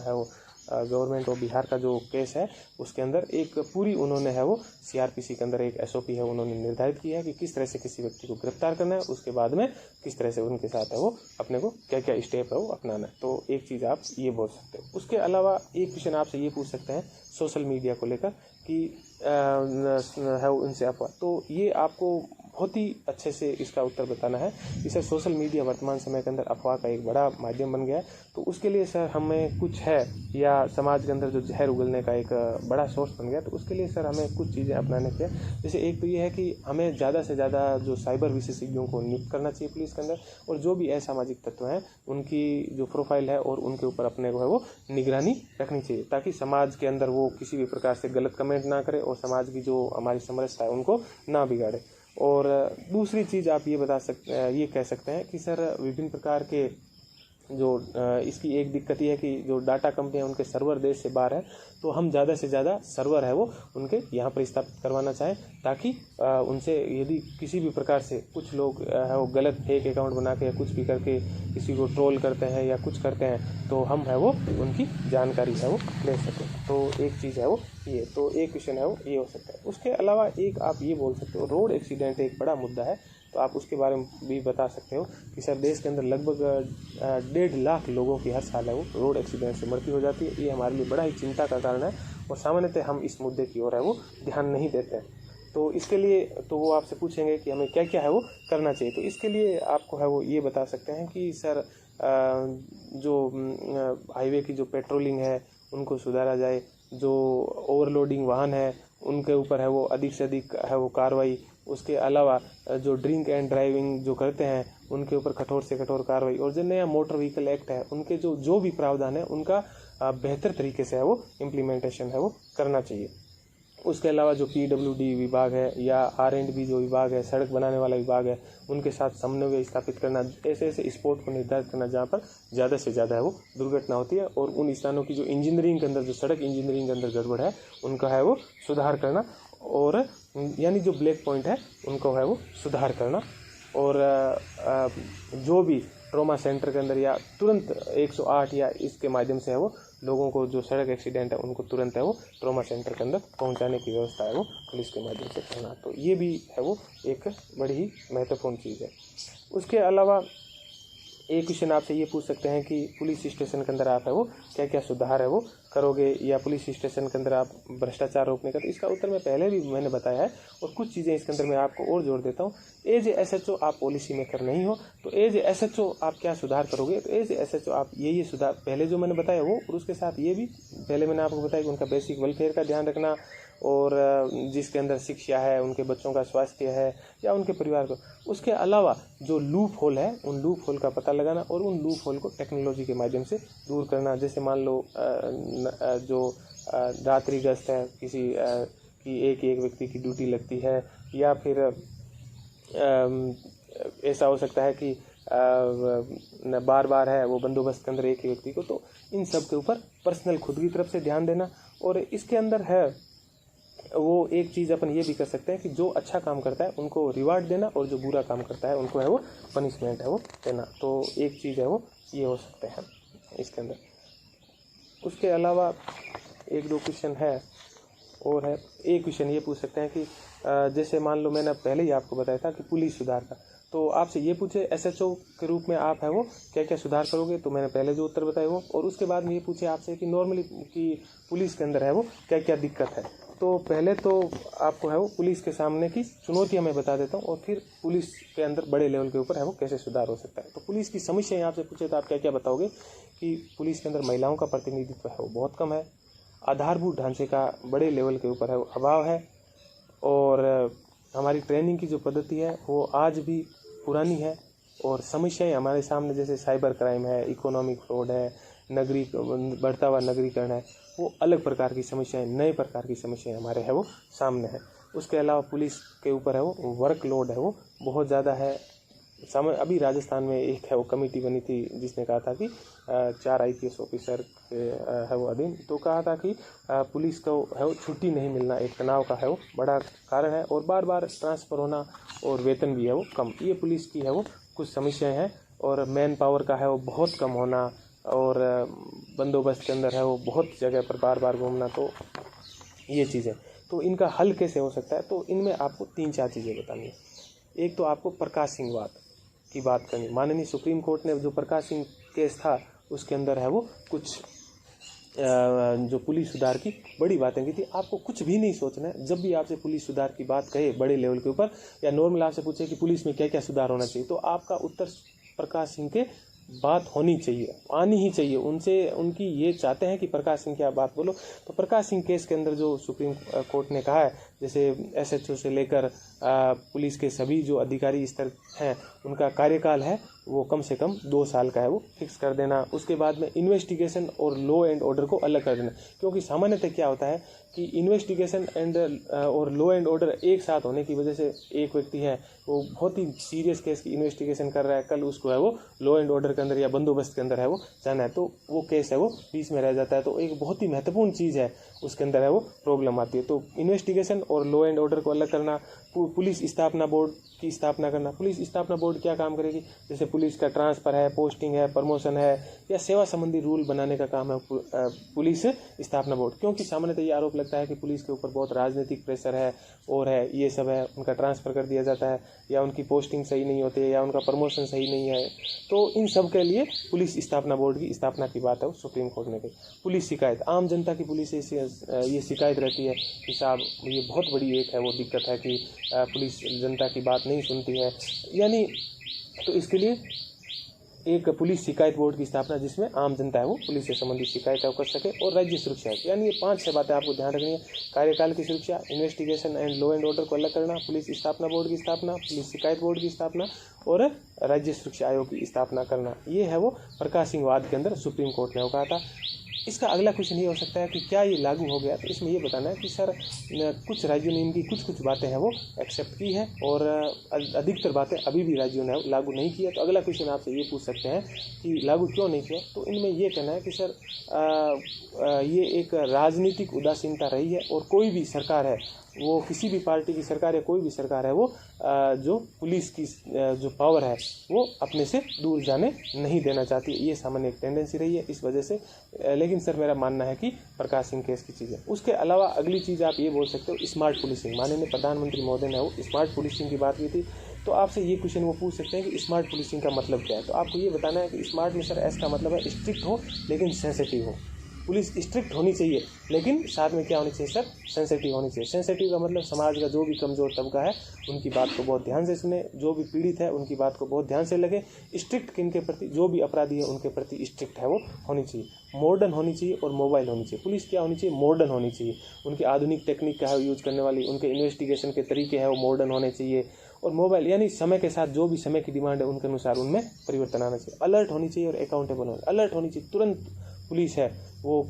है वो गवर्नमेंट ऑफ बिहार का जो केस है उसके अंदर एक पूरी उन्होंने है वो सीआरपीसी के अंदर एक एसओपी है उन्होंने निर्धारित किया है कि किस तरह से किसी व्यक्ति को गिरफ्तार करना है, उसके बाद में किस तरह से उनके साथ है वो अपने को क्या क्या स्टेप है वो अपनाना है। तो एक चीज़ आप ये बोल सकते हो। उसके अलावा एक क्वेश्चन आपसे ये पूछ सकते हैं सोशल मीडिया को लेकर कि है उनसे अफवाह, तो ये आपको बहुत ही अच्छे से इसका उत्तर बताना है कि सर सोशल मीडिया वर्तमान समय के अंदर अफवाह का एक बड़ा माध्यम बन गया है। तो उसके लिए सर हमें कुछ है या समाज के अंदर जो जहर उगलने का एक बड़ा सोर्स बन गया, तो उसके लिए सर हमें कुछ चीज़ें अपनाने की है। जैसे एक तो ये है कि हमें ज़्यादा से ज़्यादा जो साइबर विशेषज्ञों को नियुक्त करना चाहिए पुलिस के अंदर, और जो भी असामाजिक तत्व हैं उनकी जो प्रोफाइल है और उनके ऊपर अपने को है वो निगरानी रखनी चाहिए, ताकि समाज के अंदर वो किसी भी प्रकार से गलत कमेंट ना करे और समाज की जो हमारी समरसता है उनको ना बिगाड़े। और दूसरी चीज़ आप ये कह सकते हैं कि सर विभिन्न प्रकार के जो इसकी एक दिक्कत ये है कि जो डाटा कंपनी है उनके सर्वर देश से बाहर है, तो हम ज़्यादा से ज़्यादा सर्वर है वो उनके यहाँ पर स्थापित करवाना चाहें, ताकि उनसे यदि किसी भी प्रकार से कुछ लोग है वो गलत फेक अकाउंट बना के या कुछ भी करके किसी को ट्रोल करते हैं या कुछ करते हैं तो हम है वो उनकी जानकारी है वो ले सकें। तो एक चीज़ है वो ये, तो एक क्वेश्चन है वो ये हो सकता है। उसके अलावा एक आप ये बोल सकते हो रोड एक्सीडेंट एक बड़ा मुद्दा है, तो आप उसके बारे में भी बता सकते हो कि सर देश के अंदर लगभग 1.5 लाख लोगों की हर साल है वो रोड एक्सीडेंट से मृत्यु हो जाती है। ये हमारे लिए बड़ा ही चिंता का कारण है और सामान्यतः हम इस मुद्दे की ओर है वो ध्यान नहीं देते हैं। तो इसके लिए तो वो आपसे पूछेंगे कि हमें क्या क्या है वो करना चाहिए। तो इसके लिए आपको है वो ये बता सकते हैं कि सर जो हाईवे की जो पेट्रोलिंग है उनको सुधारा जाए, जो ओवरलोडिंग वाहन है उनके ऊपर है वो अधिक से अधिक है वो कार्रवाई, उसके अलावा जो ड्रिंक एंड ड्राइविंग जो करते हैं उनके ऊपर कठोर से कठोर कार्रवाई, और जो नया मोटर व्हीकल एक्ट है उनके जो भी प्रावधान है उनका बेहतर तरीके से है वो इम्प्लीमेंटेशन है वो करना चाहिए। उसके अलावा जो PWD विभाग है या R&B जो विभाग है, सड़क बनाने वाला विभाग है, उनके साथ समन्वय स्थापित करना, ऐसे ऐसे स्पॉट को निर्धारित करना जहाँ पर ज़्यादा से ज़्यादा है वो दुर्घटना होती है, और उन स्थानों की जो इंजीनियरिंग के अंदर, जो सड़क इंजीनियरिंग के अंदर गड़बड़ है उनका है वो सुधार करना, और यानी जो ब्लैक पॉइंट है उनको है वो सुधार करना। और जो भी ट्रॉमा सेंटर के अंदर या तुरंत 108 या इसके माध्यम से है वो लोगों को जो सड़क एक्सीडेंट है उनको तुरंत है वो ट्रॉमा सेंटर के अंदर पहुंचाने की व्यवस्था है वो पुलिस के माध्यम से करना। तो ये भी है वो एक बड़ी ही महत्वपूर्ण चीज़ है। उसके अलावा एक क्वेश्चन आपसे ये पूछ सकते हैं कि पुलिस स्टेशन के अंदर आप है वो क्या क्या सुधार है वो करोगे, या पुलिस स्टेशन के अंदर आप भ्रष्टाचार रोकने का। तो इसका उत्तर मैं पहले भी मैंने बताया है, और कुछ चीज़ें इसके अंदर मैं आपको और जोड़ देता हूँ। एज ए SHO आप पॉलिसी मेकर नहीं हो, तो एज ए SHO आप क्या सुधार करोगे। तो एज ए SHO आप ये सुधार पहले जो मैंने बताया वो, और उसके साथ ये भी पहले मैंने आपको बताया कि उनका बेसिक वेलफेयर का ध्यान रखना, और जिसके अंदर शिक्षा है, उनके बच्चों का स्वास्थ्य है या उनके परिवार को। उसके अलावा जो लूप होल है उन लूप होल का पता लगाना, और उन लूप होल को टेक्नोलॉजी के माध्यम से दूर करना। जैसे मान लो जो रात्रि गश्त है, किसी की एक व्यक्ति की ड्यूटी लगती है, या फिर ऐसा हो सकता है कि बार बार है वो बंदोबस्त के अंदर एक ही व्यक्ति को। तो इन सब के ऊपर पर्सनल खुद की तरफ से ध्यान देना। और इसके अंदर है वो एक चीज़ अपन ये भी कर सकते हैं कि जो अच्छा काम करता है उनको रिवार्ड देना, और जो बुरा काम करता है उनको है वो पनिशमेंट है वो देना। तो एक चीज़ है वो ये हो सकते हैं इसके अंदर। उसके अलावा एक दो क्वेश्चन है और है। एक क्वेश्चन ये पूछ सकते हैं कि जैसे मान लो मैंने पहले ही आपको बताया था कि पुलिस सुधार का, तो आपसे ये पूछे SHO के रूप में आप है वो क्या क्या सुधार करोगे। तो मैंने पहले जो उत्तर बताया वो, और उसके बाद में ये पूछे आपसे कि नॉर्मली कि पुलिस के अंदर है वो क्या क्या दिक्कत है। तो पहले तो आपको है वो पुलिस के सामने की चुनौतियां मैं बता देता हूँ, और फिर पुलिस के अंदर बड़े लेवल के ऊपर है वो कैसे सुधार हो सकता है। तो पुलिस की समस्याएं आपसे पूछे तो आप क्या क्या बताओगे कि पुलिस के अंदर महिलाओं का प्रतिनिधित्व है वो बहुत कम है, आधारभूत ढांचे का बड़े लेवल के ऊपर है वो अभाव है, और हमारी ट्रेनिंग की जो पद्धति है वो आज भी पुरानी है, और समस्याएं हमारे सामने जैसे साइबर क्राइम है, इकोनॉमिक फ्रॉड है, बढ़ता हुआ नगरीकरण है, वो अलग प्रकार की समस्याएं, नए प्रकार की समस्याएं हमारे है वो सामने है। उसके अलावा पुलिस के ऊपर है वो वर्कलोड है वो बहुत ज़्यादा है। अभी राजस्थान में एक है वो कमेटी बनी थी जिसने कहा था कि 4 IPS ऑफिसर है वो अधीन, तो कहा था कि पुलिस को है वो छुट्टी नहीं मिलना एक तनाव का है वो बड़ा कारण है, और बार बार ट्रांसफ़र होना, और वेतन भी है वो कम। ये पुलिस की है वो कुछ समस्याएं हैं। और मैन पावर का है वो बहुत कम होना, और बंदोबस्त के अंदर है वो बहुत जगह पर बार बार घूमना। तो ये चीज़ें, तो इनका हल कैसे हो सकता है। तो इनमें आपको 3-4 चीज़ें बतानी है। एक तो आपको प्रकाश सिंह वाद की बात करनी। माननीय सुप्रीम कोर्ट ने जो प्रकाश सिंह केस था उसके अंदर है वो कुछ जो पुलिस सुधार की बड़ी बातें की थी। आपको कुछ भी नहीं सोचना है। जब भी आपसे पुलिस सुधार की बात कहे बड़े लेवल के ऊपर, या नॉर्मल आपसे पूछे कि पुलिस में क्या क्या सुधार होना चाहिए, तो आपका उत्तर प्रकाश सिंह के बात होनी चाहिए, आनी ही चाहिए। उनसे उनकी ये चाहते हैं कि प्रकाश सिंह की आप बात बोलो। तो प्रकाश सिंह केस के अंदर जो सुप्रीम कोर्ट ने कहा है, जैसे SHO से लेकर पुलिस के सभी जो अधिकारी स्तर हैं उनका कार्यकाल है वो कम से कम 2 साल का है वो फिक्स कर देना। उसके बाद में इन्वेस्टिगेशन और लॉ एंड ऑर्डर को अलग कर देना, क्योंकि सामान्यतः क्या होता है कि इन्वेस्टिगेशन एंड और लॉ एंड ऑर्डर एक साथ होने की वजह से एक व्यक्ति है वो बहुत ही सीरियस केस की इन्वेस्टिगेशन कर रहा है, कल उसको है वो लॉ एंड ऑर्डर के अंदर या बंदोबस्त के अंदर है वो जाना है, तो वो केस है वो बीच में रह जाता है। तो एक बहुत ही महत्वपूर्ण चीज़ है उसके अंदर है वो प्रॉब्लम आती है। तो इन्वेस्टिगेशन और लॉ एंड ऑर्डर को अलग करना, पुलिस स्थापना बोर्ड की स्थापना करना। पुलिस स्थापना बोर्ड क्या काम करेगी? जैसे पुलिस का ट्रांसफ़र है, पोस्टिंग है, प्रमोशन है या सेवा संबंधी रूल बनाने का काम है पुलिस स्थापना बोर्ड। क्योंकि सामान्यतः ये आरोप लगता है कि पुलिस के ऊपर बहुत राजनीतिक प्रेशर है और है ये सब है, उनका ट्रांसफ़र कर दिया जाता है या उनकी पोस्टिंग सही नहीं होती है या उनका प्रमोशन सही नहीं है। तो इन सब के लिए पुलिस स्थापना बोर्ड की स्थापना की बात है वो सुप्रीम कोर्ट ने कही। पुलिस शिकायत, आम जनता की पुलिस से ये शिकायत रहती है कि साहब ये बहुत बड़ी एक है वो दिक्कत है कि पुलिस जनता की बात नहीं सुनती है, यानी तो इसके लिए एक पुलिस शिकायत बोर्ड की स्थापना जिसमें आम जनता है वो पुलिस से संबंधित शिकायत कर सके। और राज्य सुरक्षा, यानी ये 5-6 बातें आपको ध्यान रखनी है। कार्यकाल की सुरक्षा, investigation and law and order को अलग करना, पुलिस स्थापना बोर्ड की स्थापना, पुलिस शिकायत बोर्ड की स्थापना और राज्य सुरक्षा आयोग की स्थापना करना। ये है वो प्रकाश सिंह वाद के अंदर सुप्रीम कोर्ट ने वो कहा था। इसका अगला क्वेश्चन ये हो सकता है कि क्या ये लागू हो गया? तो इसमें ये बताना है कि सर कुछ राज्यों ने इनकी कुछ बातें हैं वो एक्सेप्ट की है और अधिकतर बातें अभी भी राज्यों ने लागू नहीं किया। तो अगला क्वेश्चन आपसे ये पूछ सकते हैं कि लागू क्यों नहीं किया? तो इनमें ये कहना है कि सर ये एक राजनीतिक उदासीनता रही है और कोई भी सरकार है वो, किसी भी पार्टी की सरकार या कोई भी सरकार है वो जो पुलिस की जो पावर है वो अपने से दूर जाने नहीं देना चाहती। ये सामान्य एक टेंडेंसी रही है इस वजह से। लेकिन सर मेरा मानना है कि प्रकाश सिंह केस की चीज़ है। उसके अलावा अगली चीज़ आप ये बोल सकते हो स्मार्ट पुलिसिंग। माननीय प्रधानमंत्री महोदय ने वो स्मार्ट पुलिसिंग की बात की थी। तो आपसे ये क्वेश्चन वो पूछ सकते हैं कि स्मार्ट पुलिसिंग का मतलब क्या है? तो आपको ये बताना है कि स्मार्ट में सर एस का मतलब है स्ट्रिक्ट हो लेकिन सेंसिटिव हो। पुलिस स्ट्रिक्ट होनी चाहिए लेकिन साथ में क्या होनी चाहिए सर? सेंसिटिव होनी चाहिए। सेंसिटिव का मतलब समाज का जो भी कमज़ोर तबका है उनकी बात को बहुत ध्यान से सुने, जो भी पीड़ित है उनकी बात को बहुत ध्यान से लगे। स्ट्रिक्ट किन के प्रति? जो भी अपराधी है उनके प्रति स्ट्रिक्ट है वो होनी चाहिए। मॉडर्न होनी चाहिए और मोबाइल होनी चाहिए। पुलिस क्या होनी चाहिए? मॉडर्न होनी चाहिए। उनकी आधुनिक टेक्निक का है यूज करने वाली, उनके इन्वेस्टिगेशन के तरीके हैं वो मॉडर्न होने चाहिए। और मोबाइल यानी समय के साथ जो भी समय की डिमांड है उनके अनुसार उनमें परिवर्तन आना चाहिए। अलर्ट होनी चाहिए और अकाउंटेबल होनी। अलर्ट होनी चाहिए, तुरंत पुलिस है वो,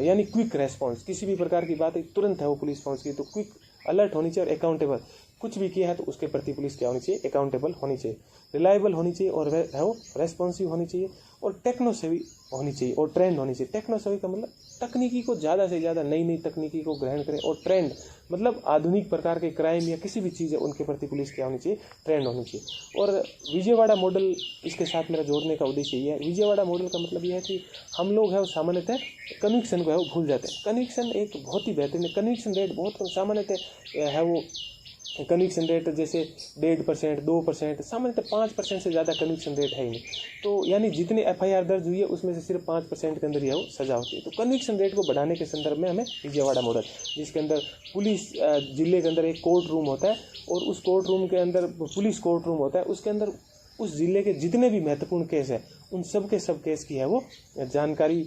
यानी क्विक रेस्पॉन्स, किसी भी प्रकार की बात है तुरंत है वो पुलिस पहुंच गई। तो क्विक अलर्ट होनी चाहिए और अकाउंटेबल, कुछ भी किया है तो उसके प्रति पुलिस क्या होनी चाहिए? अकाउंटेबल होनी चाहिए। रिलायबल होनी चाहिए और है वो रेस्पॉन्सिव होनी चाहिए और टेक्नो सेवी होनी चाहिए और ट्रेंड होनी चाहिए। टेक्नो सेवी का मतलब तकनीकी को ज़्यादा से ज़्यादा नई तकनीकी को ग्रहण करें और ट्रेंड मतलब आधुनिक प्रकार के क्राइम या किसी भी चीज़ है उनके प्रति पुलिस क्या होनी चाहिए? ट्रेंड होनी चाहिए। और विजयवाड़ा मॉडल इसके साथ मेरा जोड़ने का उद्देश्य ये है। विजयवाड़ा मॉडल का मतलब ये है कि हम लोग है वो सामान्यतः कन्विक्शन को है वो भूल जाते हैं। कन्विक्शन एक बहुत ही बेहतरीन कन्विक्शन रेट बहुत सामान्यतः है वो कन्विक्शन रेट जैसे 1.5%, 2%, सामान्यतः 5% से ज़्यादा कन्विक्शन रेट है ही नहीं। तो यानी जितनी FIR दर्ज हुई है उसमें से सिर्फ 5% के अंदर यह सजा होती है। तो कन्विक्शन रेट को बढ़ाने के संदर्भ में हमें विजयवाड़ा मॉडल, जिसके अंदर पुलिस जिले के अंदर एक कोर्ट रूम होता है और उस कोर्ट रूम के अंदर पुलिस कोर्ट रूम होता है, उसके अंदर उस जिले के जितने भी महत्वपूर्ण केस है उन सब के सब केस की है वो जानकारी,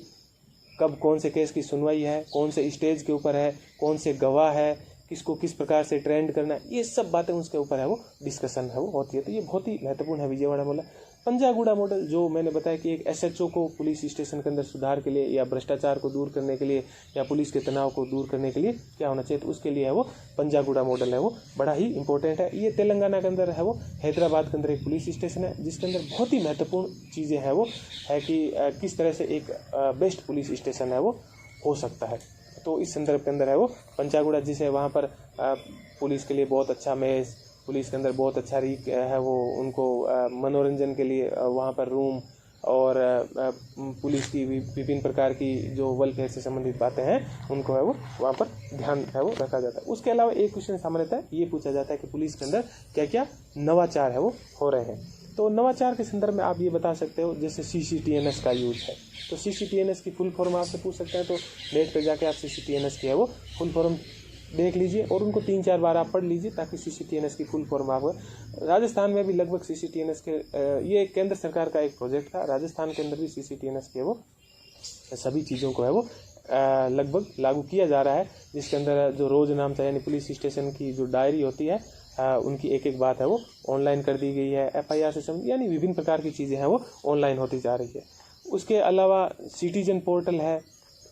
कब कौन से केस की सुनवाई है, कौन से स्टेज के ऊपर है, कौन से गवाह है, किसको किस प्रकार से ट्रेंड करना है, ये सब बातें उसके ऊपर है वो डिस्कशन है वो होती है। तो ये बहुत ही महत्वपूर्ण है विजयवाड़ा मॉडल। पंजागुड़ा मॉडल जो मैंने बताया कि एक SHO को पुलिस स्टेशन के अंदर सुधार के लिए या भ्रष्टाचार को दूर करने के लिए या पुलिस के तनाव को दूर करने के लिए क्या होना चाहिए, तो उसके लिए है वो पंजागुड़ा मॉडल है वो बड़ा ही इंपॉर्टेंट है। ये तेलंगाना के अंदर है वो हैदराबाद के अंदर एक पुलिस स्टेशन है जिसके अंदर बहुत ही महत्वपूर्ण चीज़ें हैं वो है कि किस तरह से एक बेस्ट पुलिस स्टेशन है वो हो सकता है। तो इस संदर्भ के अंदर है वो पंचागुड़ा, जिसे वहाँ पर पुलिस के लिए बहुत अच्छा मेस, पुलिस के अंदर बहुत अच्छा है वो उनको मनोरंजन के लिए वहाँ पर रूम और पुलिस की विभिन्न प्रकार की जो वेलफेयर से संबंधित बातें हैं उनको है वो वहाँ पर ध्यान है वो रखा जाता है। उसके अलावा एक क्वेश्चन सामान्यतः ये पूछा जाता है कि पुलिस के अंदर क्या क्या नवाचार है वो हो रहे हैं। तो नवाचार के संदर्भ में आप ये बता सकते हो जैसे CCTNS का यूज़ है, तो CCTNS की फुल फॉर्म आपसे पूछ सकते हैं। तो नेट पे जाके आप CCTNS की है वो फुल फॉर्म देख लीजिए और उनको 3-4 बार आप पढ़ लीजिए ताकि CCTNS की फुल फॉर्म आप। राजस्थान में भी लगभग CCTNS के ये केंद्र सरकार का एक प्रोजेक्ट था, राजस्थान के अंदर भी CCTNS के वो सभी चीज़ों को है वो लगभग लागू किया जा रहा है, जिसके अंदर जो रोज़ नामचा यानी पुलिस स्टेशन की जो डायरी होती है उनकी एक एक बात है वो ऑनलाइन कर दी गई है। FIR से संबंधित यानी विभिन्न प्रकार की चीज़ें हैं वो ऑनलाइन होती जा रही है। उसके अलावा सिटीजन पोर्टल है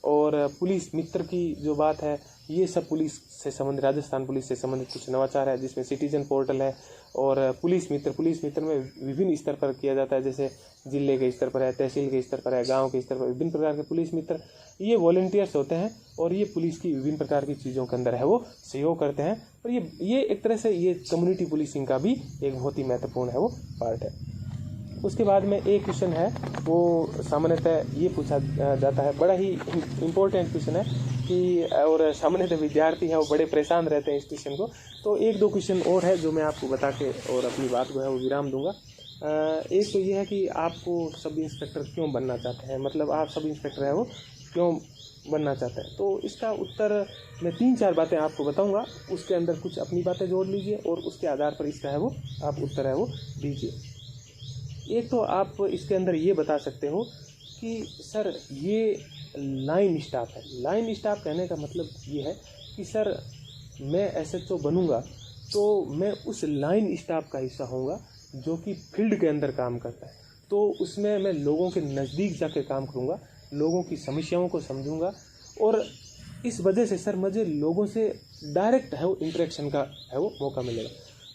और पुलिस मित्र की जो बात है, ये सब पुलिस से संबंधित, राजस्थान पुलिस से संबंधित कुछ नवाचार है, जिसमें सिटीजन पोर्टल है और पुलिस मित्र में विभिन्न स्तर पर किया जाता है, जैसे जिले के स्तर पर है, तहसील के स्तर पर है, गांव के स्तर पर, विभिन्न प्रकार के पुलिस मित्र ये वॉलंटियर्स होते हैं और ये पुलिस की विभिन्न प्रकार की चीज़ों के अंदर है वो सहयोग करते हैं। और ये एक तरह से ये कम्युनिटी पुलिसिंग का भी एक बहुत ही महत्वपूर्ण है वो पार्ट है। उसके बाद में एक क्वेश्चन है वो सामान्यतः ये पूछा जाता है, बड़ा ही इम्पोर्टेंट क्वेश्चन है कि, और सामान्यतः विद्यार्थी हैं वो बड़े परेशान रहते हैं इस क्वेश्चन को। तो एक दो क्वेश्चन और है जो मैं आपको बता के और अपनी बात को है वो विराम दूंगा। एक तो ये है कि आपको सब इंस्पेक्टर क्यों बनना चाहते हैं, मतलब आप सब इंस्पेक्टर है वो क्यों बनना चाहते हैं। तो इसका उत्तर मैं 3-4 बातें आपको बताऊंगा, उसके अंदर कुछ अपनी बातें जोड़ लीजिए और उसके आधार पर इसका है वो आप उत्तर है वो दीजिए। एक तो आप इसके अंदर ये बता सकते हो कि सर ये लाइन स्टाफ है। लाइन स्टाफ कहने का मतलब ये है कि सर मैं SHO बनूंगा तो मैं उस लाइन स्टाफ का हिस्सा होऊंगा जो कि फील्ड के अंदर काम करता है। तो उसमें मैं लोगों के नज़दीक जाके काम करूंगा, लोगों की समस्याओं को समझूंगा और इस वजह से सर मुझे लोगों से डायरेक्ट है वो इंटरेक्शन का है वो मौका मिलेगा।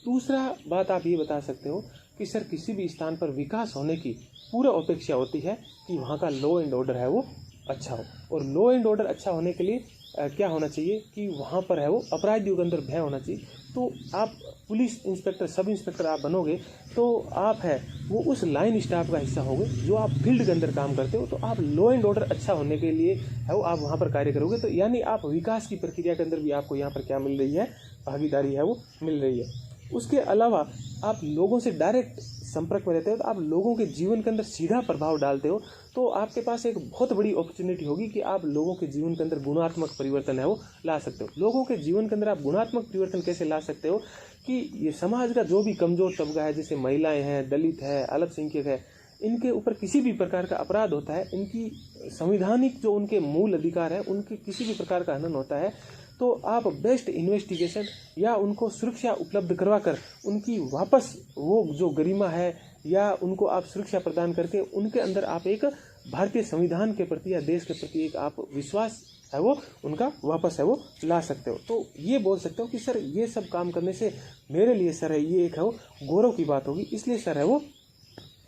दूसरा बात आप ये बता सकते हो कि सर किसी भी स्थान पर विकास होने की पूरा अपेक्षा होती है कि वहाँ का लॉ एंड ऑर्डर है वो अच्छा हो, और लॉ एंड ऑर्डर अच्छा होने के लिए क्या होना चाहिए कि वहाँ पर है वो अपराधियों के अंदर भय होना चाहिए। तो आप पुलिस इंस्पेक्टर सब इंस्पेक्टर आप बनोगे तो आप है वो उस लाइन स्टाफ का हिस्सा होगे जो आप फील्ड के अंदर काम करते हो। तो आप लॉ एंड ऑर्डर अच्छा होने के लिए है वो आप वहाँ पर कार्य करोगे। तो यानी आप विकास की प्रक्रिया के अंदर भी आपको यहाँ पर क्या मिल रही है, भागीदारी है वो मिल रही है। उसके अलावा आप लोगों से डायरेक्ट संपर्क में रहते हो, तो आप लोगों के जीवन के अंदर सीधा प्रभाव डालते हो। तो आपके पास एक बहुत बड़ी अपॉर्चुनिटी होगी कि आप लोगों के जीवन के अंदर गुणात्मक परिवर्तन है वो ला सकते हो। लोगों के जीवन के अंदर आप गुणात्मक परिवर्तन कैसे ला सकते हो कि ये समाज का जो भी कमजोर तबका है, जैसे महिलाएं हैं, दलित है, अल्पसंख्यक है, इनके ऊपर किसी भी प्रकार का अपराध होता है, इनकी संवैधानिक जो उनके मूल अधिकार है उनके किसी भी प्रकार का हनन होता है, तो आप बेस्ट इन्वेस्टिगेशन या उनको सुरक्षा उपलब्ध करवाकर उनकी वापस वो जो गरिमा है या उनको आप सुरक्षा प्रदान करके उनके अंदर आप एक भारतीय संविधान के प्रति या देश के प्रति एक आप विश्वास है वो उनका वापस है वो ला सकते हो। तो ये बोल सकते हो कि सर ये सब काम करने से मेरे लिए सर है ये एक है वो गौरव की बात होगी, इसलिए सर है वो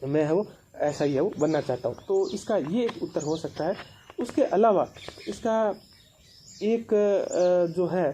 मैं है वो ऐसा ही है वो बनना चाहता हूँ। तो इसका ये एक उत्तर हो सकता है। उसके अलावा इसका एक जो है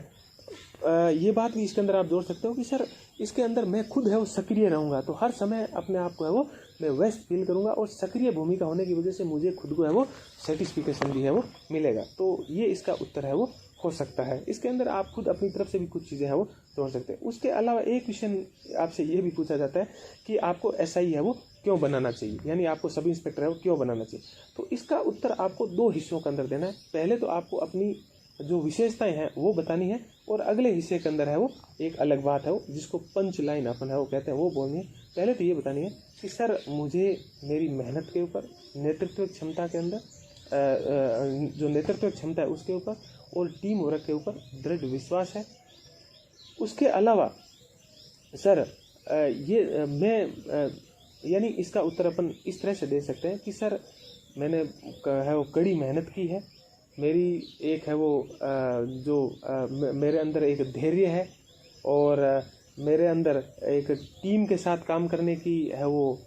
ये बात भी इसके अंदर आप जोड़ सकते हो कि सर इसके अंदर मैं खुद है वो सक्रिय रहूँगा, तो हर समय अपने आप को है वो मैं व्यस्त फील करूँगा और सक्रिय भूमिका होने की वजह से मुझे खुद को है वो सेटिस्फिकेशन भी है वो मिलेगा। तो ये इसका उत्तर है वो हो सकता है। इसके अंदर आप खुद अपनी तरफ से भी कुछ चीज़ें हैं वो जोड़ सकते हैं। उसके अलावा एक क्वेश्चन आपसे ये भी पूछा जाता है कि आपको SI है वो क्यों बनाना चाहिए, यानी आपको सब इंस्पेक्टर है वो क्यों बनाना चाहिए। तो इसका उत्तर आपको 2 हिस्सों के अंदर देना है। पहले तो आपको अपनी जो विशेषताएं हैं वो बतानी है और अगले हिस्से के अंदर है वो एक अलग बात है वो जिसको पंच लाइन अपन है वो कहते हैं वो बोलनी है। पहले तो ये बतानी है कि सर मुझे मेरी मेहनत के ऊपर, नेतृत्व क्षमता के अंदर जो नेतृत्व क्षमता है उसके ऊपर और टीम वर्क के ऊपर दृढ़ विश्वास है। उसके अलावा सर ये मैं यानी इसका उत्तर अपन इस तरह से दे सकते हैं कि सर मैंने है वो कड़ी मेहनत की है, मेरी एक है वो जो मेरे अंदर एक धैर्य है और मेरे अंदर एक टीम के साथ काम करने की है वो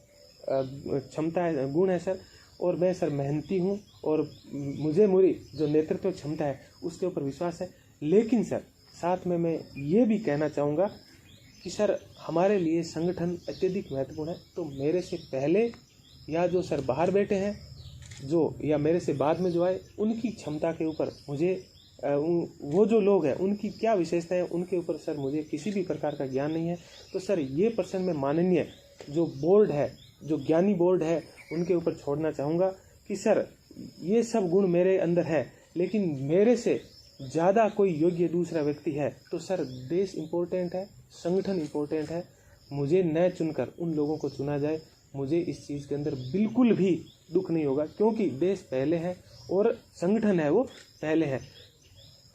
क्षमता है, गुण है सर। और मैं सर मेहनती हूँ और मुझे मेरी जो नेतृत्व क्षमता है उसके ऊपर विश्वास है। लेकिन सर साथ में मैं ये भी कहना चाहूँगा कि सर हमारे लिए संगठन अत्यधिक महत्वपूर्ण है। तो मेरे से पहले या जो सर बाहर बैठे हैं जो या मेरे से बाद में जो आए उनकी क्षमता के ऊपर मुझे वो जो लोग हैं उनकी क्या विशेषता है उनके ऊपर सर मुझे किसी भी प्रकार का ज्ञान नहीं है। तो सर ये पर्सन में माननीय जो बोर्ड है, जो ज्ञानी बोर्ड है, उनके ऊपर छोड़ना चाहूँगा कि सर ये सब गुण मेरे अंदर है, लेकिन मेरे से ज़्यादा कोई योग्य दूसरा व्यक्ति है तो सर देश इम्पोर्टेंट है, संगठन इम्पोर्टेंट है। मुझे न चुनकर उन लोगों को चुना जाए, मुझे इस चीज़ के अंदर बिल्कुल भी दुख नहीं होगा, क्योंकि देश पहले है और संगठन है वो पहले है।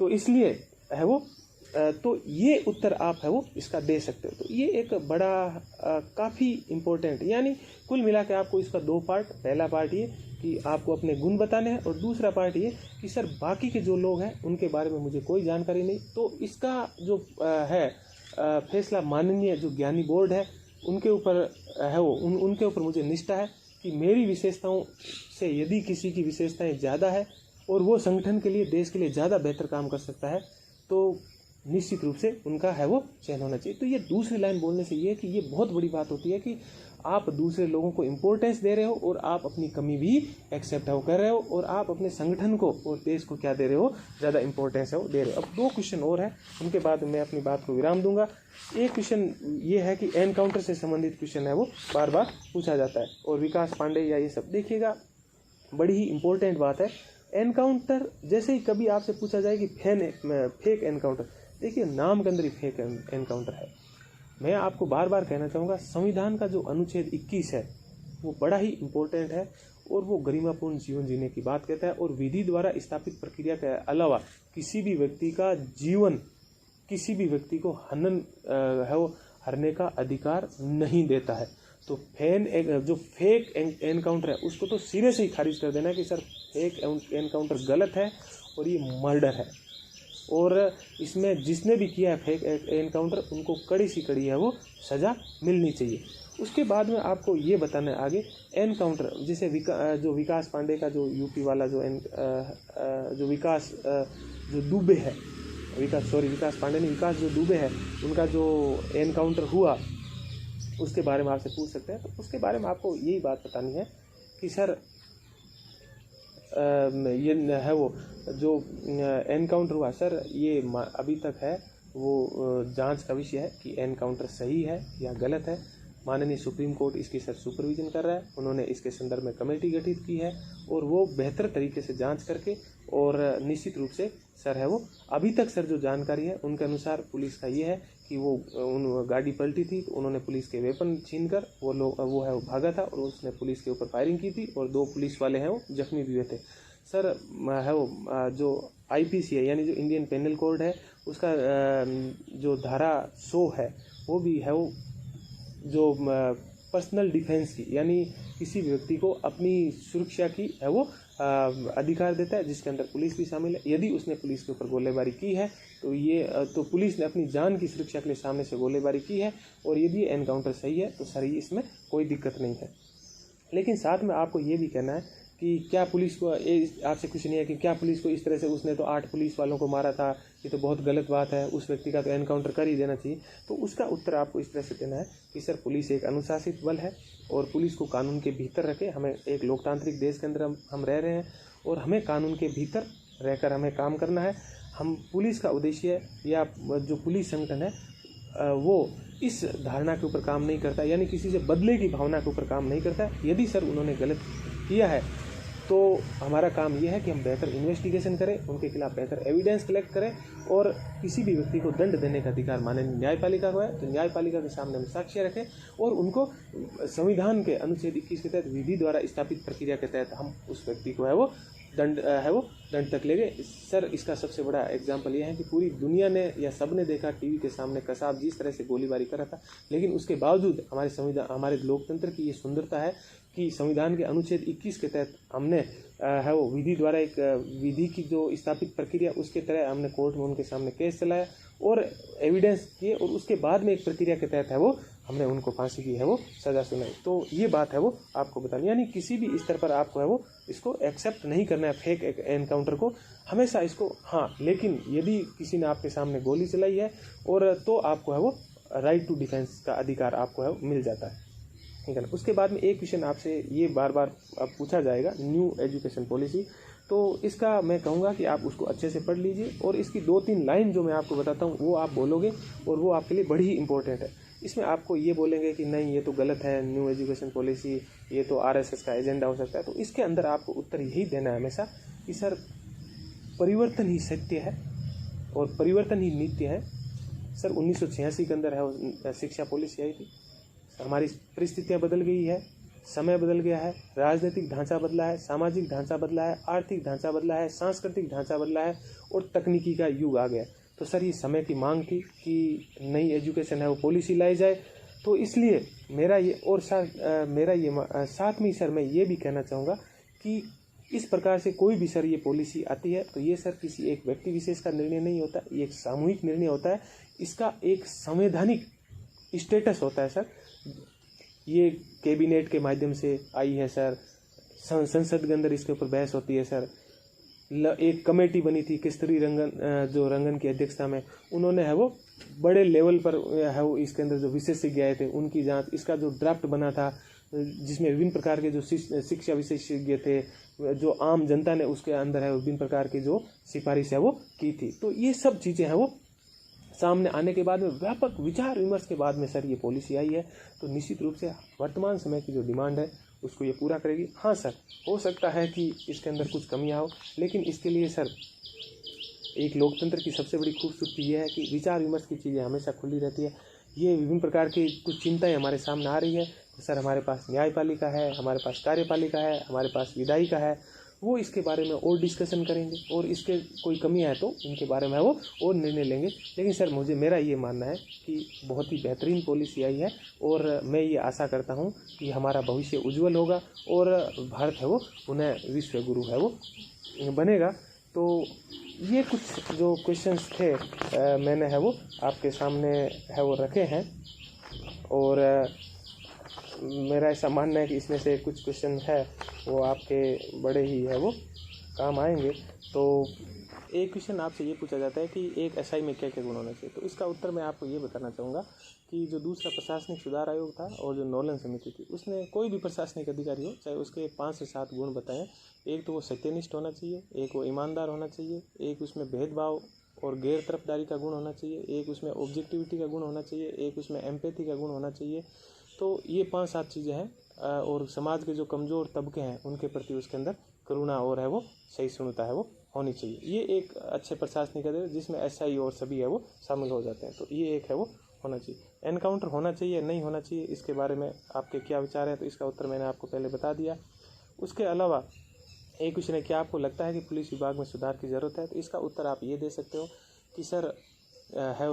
तो इसलिए है वो तो ये उत्तर आप है वो इसका दे सकते हो। तो ये एक बड़ा काफ़ी इम्पोर्टेंट, यानी कुल मिला के आपको इसका दो पार्ट, पहला पार्ट ये कि आपको अपने गुण बताने हैं और दूसरा पार्ट ये कि सर बाकी के जो लोग हैं उनके बारे में मुझे कोई जानकारी नहीं। तो इसका जो है फैसला माननीय जो ज्ञानी बोर्ड है उनके ऊपर है वो उनके ऊपर मुझे निष्ठा है कि मेरी विशेषताओं से यदि किसी की विशेषताएं ज़्यादा है और वो संगठन के लिए, देश के लिए ज़्यादा बेहतर काम कर सकता है तो निश्चित रूप से उनका है वो चयन होना चाहिए। तो ये दूसरी लाइन बोलने से ये कि ये बहुत बड़ी बात होती है कि आप दूसरे लोगों को इम्पोर्टेंस दे रहे हो और आप अपनी कमी भी एक्सेप्ट कर रहे हो और आप अपने संगठन को और देश को क्या दे रहे हो, ज़्यादा इंपॉर्टेंस है वो दे रहे हो। अब दो क्वेश्चन और है, उनके बाद मैं अपनी बात को विराम दूंगा। एक क्वेश्चन ये है कि एनकाउंटर से संबंधित क्वेश्चन है वो बार बार पूछा जाता है और विकास पांडे या ये सब, देखिएगा बड़ी ही इंपॉर्टेंट बात है। एनकाउंटर जैसे ही कभी आपसे पूछा जाए कि फेक एनकाउंटर, देखिए नाम के अंदर ही फेक एनकाउंटर है। मैं आपको बार बार कहना चाहूँगा, संविधान का जो अनुच्छेद 21 है वो बड़ा ही इम्पोर्टेंट है और वो गरिमापूर्ण जीवन जीने की बात कहता है और विधि द्वारा स्थापित प्रक्रिया के अलावा किसी भी व्यक्ति का जीवन, किसी भी व्यक्ति को हनन है वो हरने का अधिकार नहीं देता है। तो जो फेक एनकाउंटर है उसको तो सिरे से ही खारिज कर देना कि सर फेक एनकाउंटर गलत है और ये मर्डर है और इसमें जिसने भी किया है फेक एनकाउंटर उनको कड़ी सी कड़ी है वो सज़ा मिलनी चाहिए। उसके बाद में आपको ये बताना है आगे एनकाउंटर, जिसे जो विकास पांडे का जो यूपी वाला जो विकास जो दुबे है, विकास पांडे नहीं, विकास जो दुबे है, उनका जो एनकाउंटर हुआ उसके बारे में आपसे पूछ सकते हैं। तो उसके बारे में आपको यही बात बतानी है कि सर ये है वो जो एनकाउंटर हुआ सर, ये अभी तक है वो जांच का विषय है कि एनकाउंटर सही है या गलत है। माननीय सुप्रीम कोर्ट इसकी सर सुपरविजन कर रहा है, उन्होंने इसके संदर्भ में कमेटी गठित की है और वो बेहतर तरीके से जांच करके और निश्चित रूप से सर है वो अभी तक सर जो जानकारी है उनके अनुसार पुलिस का ये है कि वो गाड़ी पलटी थी तो उन्होंने पुलिस के वेपन छीनकर वो है वो भागा था और उसने पुलिस के ऊपर फायरिंग की थी और 2 पुलिस वाले हैं वो जख्मी भी हुए थे। सर है वो जो IPC है यानी जो इंडियन पेनल कोड है उसका जो धारा 100 है वो भी है वो जो पर्सनल डिफेंस की, यानी किसी व्यक्ति को अपनी सुरक्षा की है वो अधिकार देता है, जिसके अंदर पुलिस भी शामिल है। यदि उसने पुलिस के ऊपर गोलीबारी की है तो पुलिस ने अपनी जान की सुरक्षा के लिए सामने से गोलीबारी की है और यदि एनकाउंटर सही है तो सर इसमें कोई दिक्कत नहीं है। लेकिन साथ में आपको ये भी कहना है कि क्या पुलिस को, आपसे कुछ नहीं है कि क्या पुलिस को इस तरह से उसने तो 8 पुलिस वालों को मारा था, ये तो बहुत गलत बात है, उस व्यक्ति का तो एनकाउंटर कर ही देना चाहिए। तो उसका उत्तर आपको इस तरह से देना है कि सर पुलिस एक अनुशासित बल है और पुलिस को कानून के भीतर रखे। हमें एक लोकतांत्रिक देश के अंदर हम रह रहे हैं और हमें कानून के भीतर रहकर हमें काम करना है। हम पुलिस का उद्देश्य या जो पुलिस संगठन है वो इस धारणा के ऊपर काम नहीं करता, यानी किसी से बदले की भावना के ऊपर काम नहीं करता। यदि सर उन्होंने गलत किया है तो हमारा काम यह है कि हम बेहतर इन्वेस्टिगेशन करें, उनके खिलाफ बेहतर एविडेंस कलेक्ट करें और किसी भी व्यक्ति को दंड देने का अधिकार माननीय न्यायपालिका को है तो न्यायपालिका के सामने हम साक्ष्य रखें और उनको संविधान के अनुच्छेद 21 के तहत विधि द्वारा स्थापित प्रक्रिया के तहत हम उस व्यक्ति को है वो दंड तक ले गए। सर इसका सबसे बड़ा एग्जाम्पल यह है कि पूरी दुनिया ने या सब ने देखा टीवी के सामने कसाब जिस तरह से गोलीबारी कर रहा था, लेकिन उसके बावजूद हमारे लोकतंत्र की ये सुंदरता है कि संविधान के अनुच्छेद 21 के तहत हमने है वो विधि द्वारा एक विधि की जो स्थापित प्रक्रिया उसके तरह हमने कोर्ट में उनके सामने केस चलाया और एविडेंस किए और उसके बाद में एक प्रक्रिया के तहत है वो हमने उनको फांसी की है वो सज़ा सुनाई। तो ये बात है वो आपको बतानी, यानी किसी भी स्तर पर आपको है वो इसको एक्सेप्ट नहीं करना है फेक एनकाउंटर को, हमेशा इसको हाँ, लेकिन यदि किसी ने आपके सामने गोली चलाई है और तो आपको है वो राइट टू डिफेंस का अधिकार आपको है मिल जाता है, ठीक है ना। उसके बाद में एक क्वेश्चन आपसे ये बार बार अब पूछा जाएगा, न्यू एजुकेशन पॉलिसी, तो इसका मैं कहूँगा कि आप उसको अच्छे से पढ़ लीजिए और इसकी 2-3 लाइन जो मैं आपको बताता हूँ वो आप बोलोगे और वो आपके लिए बड़ी ही इंपॉर्टेंट है। इसमें आपको ये बोलेंगे कि नहीं ये तो गलत है, न्यू एजुकेशन पॉलिसी ये तो RSS का एजेंडा हो सकता है। तो इसके अंदर आपको उत्तर यही देना है हमेशा कि सर परिवर्तन ही सत्य है और परिवर्तन ही नित्य है। सर 1986 के अंदर है शिक्षा पॉलिसी आई थी, हमारी परिस्थितियाँ बदल गई है, समय बदल गया है, राजनीतिक ढांचा बदला है, सामाजिक ढांचा बदला है, आर्थिक ढांचा बदला है, सांस्कृतिक ढांचा बदला है और तकनीकी का युग आ गया है। तो सर ये समय की मांग थी कि नई एजुकेशन है वो पॉलिसी लाई जाए। तो इसलिए मेरा ये और साथ में सर मैं ये भी कहना चाहूँगा कि इस प्रकार से कोई भी सर ये पॉलिसी आती है तो ये सर किसी एक व्यक्ति विशेष का निर्णय नहीं होता, ये एक सामूहिक निर्णय होता है। इसका एक संवैधानिक स्टेटस होता है सर। ये कैबिनेट के माध्यम से आई है सर, संसद के अंदर इसके ऊपर बहस होती है सर। एक कमेटी बनी थी केसरी रंगन की अध्यक्षता में, उन्होंने है वो बड़े लेवल पर है वो इसके अंदर जो विशेषज्ञ आए थे उनकी जांच, इसका जो ड्राफ्ट बना था जिसमें विभिन्न प्रकार के जो शिक्षा विशेषज्ञ थे, जो आम जनता ने उसके अंदर है विभिन्न प्रकार की जो सिफारिश है वो की थी। तो ये सब चीज़ें हैं वो सामने आने के बाद में व्यापक विचार विमर्श के बाद में सर ये पॉलिसी आई है। तो निश्चित रूप से वर्तमान समय की जो डिमांड है उसको ये पूरा करेगी। हाँ सर, हो सकता है कि इसके अंदर कुछ कमियां हो, लेकिन इसके लिए सर एक लोकतंत्र की सबसे बड़ी खूबसूरती ये है कि विचार विमर्श की चीज़ें हमेशा खुली रहती है। ये विभिन्न प्रकार की कुछ चिंताएं हमारे सामने आ रही है तो सर हमारे पास न्यायपालिका है, हमारे पास कार्यपालिका है, हमारे पास विधायिका है, वो इसके बारे में और डिस्कशन करेंगे और इसके कोई कमी है तो इनके बारे में वो और निर्णय लेंगे। लेकिन सर मेरा ये मानना है कि बहुत ही बेहतरीन पॉलिसी आई है और मैं ये आशा करता हूँ कि हमारा भविष्य उज्जवल होगा और भारत है वो पुनः विश्व गुरु है वो बनेगा। तो ये कुछ जो क्वेश्चंस थे मैंने है वो आपके सामने है वो रखे हैं और मेरा ऐसा मानना है कि इसमें से कुछ क्वेश्चन है वो आपके बड़े ही है वो काम आएंगे। तो एक क्वेश्चन आपसे ये पूछा जाता है कि एक एसआई में क्या क्या गुण होना चाहिए, तो इसका उत्तर मैं आपको ये बताना चाहूँगा कि जो दूसरा प्रशासनिक सुधार आयोग था और जो नोलन समिति थी उसने कोई भी प्रशासनिक अधिकारी हो चाहे उसके 5 से 7 गुण बताएं। एक तो वो सत्यनिष्ठ होना चाहिए, एक वो ईमानदार होना चाहिए, एक उसमें भेदभाव और गैर तरफदारी का गुण होना चाहिए, एक उसमें ऑब्जेक्टिविटी का गुण होना चाहिए, एक उसमें एम्पैथी का गुण होना चाहिए। तो ये 5-7 चीज़ें हैं और समाज के जो कमज़ोर तबके हैं उनके प्रति उसके अंदर करुणा और है वो सहिष्णुता है वो होनी चाहिए। ये एक अच्छे प्रशासनिक अधिकारी जिसमें एसआई और सभी है वो शामिल हो जाते हैं, तो ये एक है वो होना चाहिए। एनकाउंटर होना चाहिए नहीं होना चाहिए, इसके बारे में आपके क्या विचार है, तो इसका उत्तर मैंने आपको पहले बता दिया। उसके अलावा एक क्वेश्चन है, क्या आपको लगता है कि पुलिस विभाग में सुधार की ज़रूरत है, तो इसका उत्तर आप ये दे सकते हो कि सर है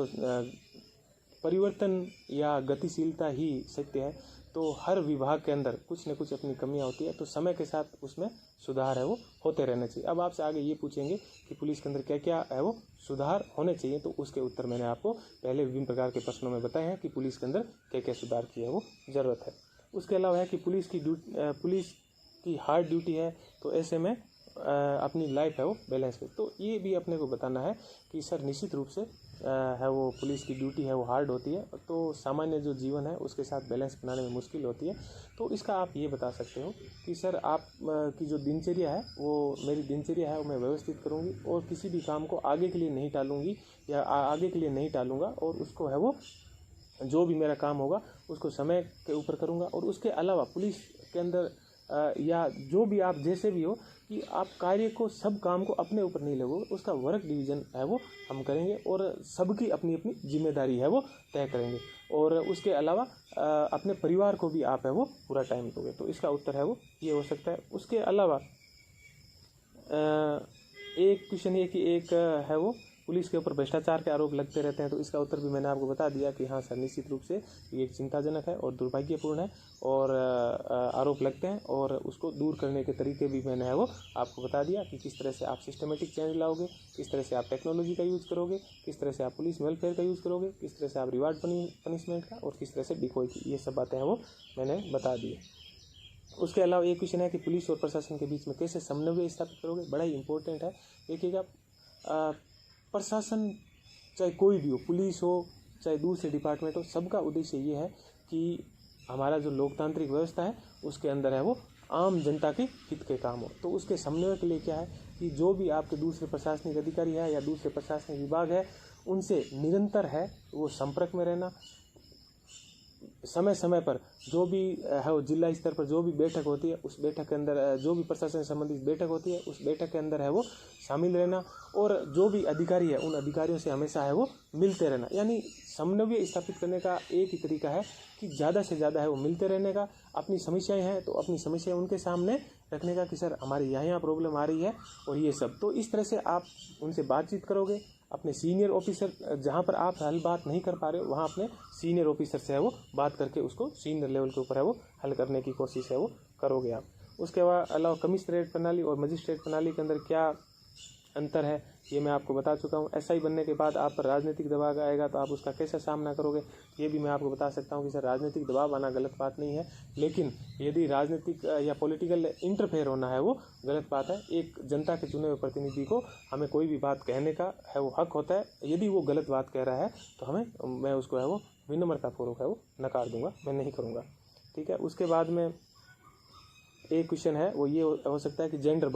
परिवर्तन या गतिशीलता ही सत्य है। तो हर विभाग के अंदर कुछ न कुछ अपनी कमियां होती है, तो समय के साथ उसमें सुधार है वो होते रहना चाहिए। अब आपसे आगे ये पूछेंगे कि पुलिस के अंदर क्या क्या है वो सुधार होने चाहिए, तो उसके उत्तर मैंने आपको पहले विभिन्न प्रकार के प्रश्नों में बताए हैं कि पुलिस के अंदर क्या क्या सुधार की है वो ज़रूरत है। उसके अलावा है कि पुलिस की हार्ड ड्यूटी है, तो ऐसे में अपनी लाइफ है वो बैलेंस में, तो ये भी अपने को बताना है कि सर निश्चित रूप से है वो पुलिस की ड्यूटी है वो हार्ड होती है, तो सामान्य जो जीवन है उसके साथ बैलेंस बनाने में मुश्किल होती है। तो इसका आप ये बता सकते हो कि सर आप की जो दिनचर्या है वो मेरी दिनचर्या है वो मैं व्यवस्थित करूँगी और किसी भी काम को आगे के लिए नहीं टालूँगी या आगे के लिए नहीं टालूँगा और उसको है वो जो भी मेरा काम होगा उसको समय के ऊपर करूँगा। और उसके अलावा पुलिस के अंदर या जो भी आप जैसे भी हो कि आप कार्य को सब काम को अपने ऊपर नहीं लगोगे, उसका वर्क डिवीज़न है वो हम करेंगे और सबकी अपनी अपनी जिम्मेदारी है वो तय करेंगे। और उसके अलावा अपने परिवार को भी आप है वो पूरा टाइम दोगे, तो इसका उत्तर है वो ये हो सकता है। उसके अलावा एक क्वेश्चन ये कि एक है वो पुलिस के ऊपर भ्रष्टाचार के आरोप लगते रहते हैं, तो इसका उत्तर भी मैंने आपको बता दिया कि हाँ सर निश्चित रूप से ये एक चिंताजनक है और दुर्भाग्यपूर्ण है और आरोप लगते हैं और उसको दूर करने के तरीके भी मैंने है वो आपको बता दिया कि किस तरह से आप सिस्टमेटिक चेंज लाओगे, किस तरह से आप टेक्नोलॉजी का यूज़ करोगे, किस तरह से आप पुलिस वेलफेयर का यूज़ करोगे, किस तरह से आप रिवार्ड पनिशमेंट का और किस तरह से डिकॉय की, ये सब बातें हैं वो मैंने बता दी। उसके अलावा एक क्वेश्चन है कि पुलिस और प्रशासन के बीच में कैसे समन्वय स्थापित करोगे, बड़ा ही इंपॉर्टेंट है। देखिएगा प्रशासन चाहे कोई भी हो, पुलिस हो चाहे दूसरे डिपार्टमेंट हो, सबका उद्देश्य ये है कि हमारा जो लोकतांत्रिक व्यवस्था है उसके अंदर है वो आम जनता के हित के काम हो। तो उसके समन्वय के लिए क्या है कि जो भी आपके दूसरे प्रशासनिक अधिकारी है या दूसरे प्रशासनिक विभाग है उनसे निरंतर है वो संपर्क में रहना, समय समय पर जो भी है वो जिला स्तर पर जो भी बैठक होती है उस बैठक के अंदर जो भी प्रशासन से संबंधित बैठक होती है उस बैठक के अंदर है वो शामिल रहना और जो भी अधिकारी है उन अधिकारियों से हमेशा है वो मिलते रहना। यानी समन्वय स्थापित करने का एक ही तरीका है कि ज़्यादा से ज़्यादा है वो मिलते रहने का, अपनी समस्याएं हैं तो अपनी समस्याएं उनके सामने रखने का कि सर हमारी यहाँ प्रॉब्लम आ रही है और ये सब, तो इस तरह से आप उनसे बातचीत करोगे, अपने सीनियर ऑफिसर, जहाँ पर आप हल बात नहीं कर पा रहे हो वहाँ अपने सीनियर ऑफिसर से है वो बात करके उसको सीनियर लेवल के ऊपर है वो हल करने की कोशिश है वो करोगे आप। उसके अलावा कमिश्नरेट प्रणाली और मजिस्ट्रेट प्रणाली के अंदर क्या अंतर है ये मैं आपको बता चुका हूँ। एसआई बनने के बाद आप पर राजनीतिक दबाव आएगा तो आप उसका कैसे सामना करोगे ये भी मैं आपको बता सकता हूँ कि सर राजनीतिक दबाव आना गलत बात नहीं है, लेकिन यदि राजनीतिक या पॉलिटिकल इंटरफेयर होना है वो गलत बात है। एक जनता के चुने हुए प्रतिनिधि को हमें कोई भी बात कहने का है वो हक होता है। यदि वो गलत बात कह रहा है तो मैं उसको है वो विनम्रतापूर्वक है वो नकार दूंगा, मैं नहीं करूँगा, ठीक है। उसके बाद में एक क्वेश्चन है वो ये हो सकता है कि जेंडर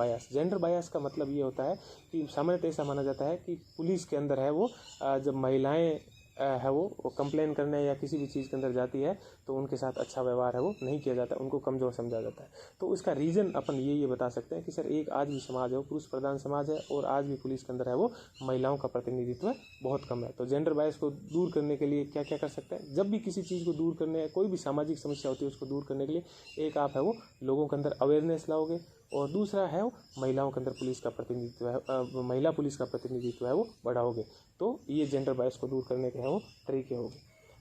बायस का मतलब ये होता है कि सामान्यतः ऐसा माना जाता है कि पुलिस के अंदर है वो जब महिलाएं है वो कंप्लेन करने या किसी भी चीज़ के अंदर जाती है तो उनके साथ अच्छा व्यवहार है वो नहीं किया जाता, उनको कमज़ोर समझा जाता है। तो उसका रीज़न अपन ये बता सकते हैं कि सर एक आज भी समाज है वो पुरुष प्रधान समाज है और आज भी पुलिस के अंदर है वो महिलाओं का प्रतिनिधित्व बहुत कम है। तो जेंडर बायस को दूर करने के लिए क्या क्या कर सकते हैं, जब भी किसी चीज़ को दूर करने, कोई भी सामाजिक समस्या होती है उसको दूर करने के लिए एक आप है वो लोगों के अंदर अवेयरनेस लाओगे और दूसरा है वो महिलाओं के अंदर पुलिस का प्रतिनिधित्व है, महिला पुलिस का प्रतिनिधित्व है वो बढ़ाओगे। तो ये जेंडर बायस को दूर करने के हैं वो तरीके होंगे।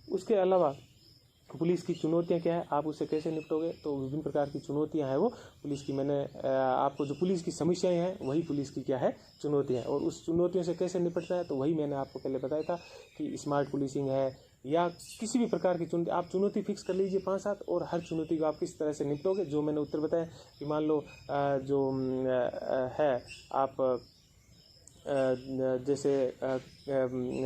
उसके अलावा पुलिस की चुनौतियां क्या है, आप उससे कैसे निपटोगे, तो विभिन्न प्रकार की चुनौतियां हैं वो पुलिस की। मैंने आपको जो पुलिस की समस्याएं हैं वही पुलिस की क्या है चुनौतियां हैं, और उस चुनौतियों से कैसे निपटना है तो वही मैंने आपको पहले बताया था कि स्मार्ट पुलिसिंग है या किसी भी प्रकार की चुनौती, आप चुनौती फिक्स कर लीजिए 5-7 और हर चुनौती को आप किस तरह से निपटोगे। जो मैंने उत्तर बताया कि मान लो जो है आप जैसे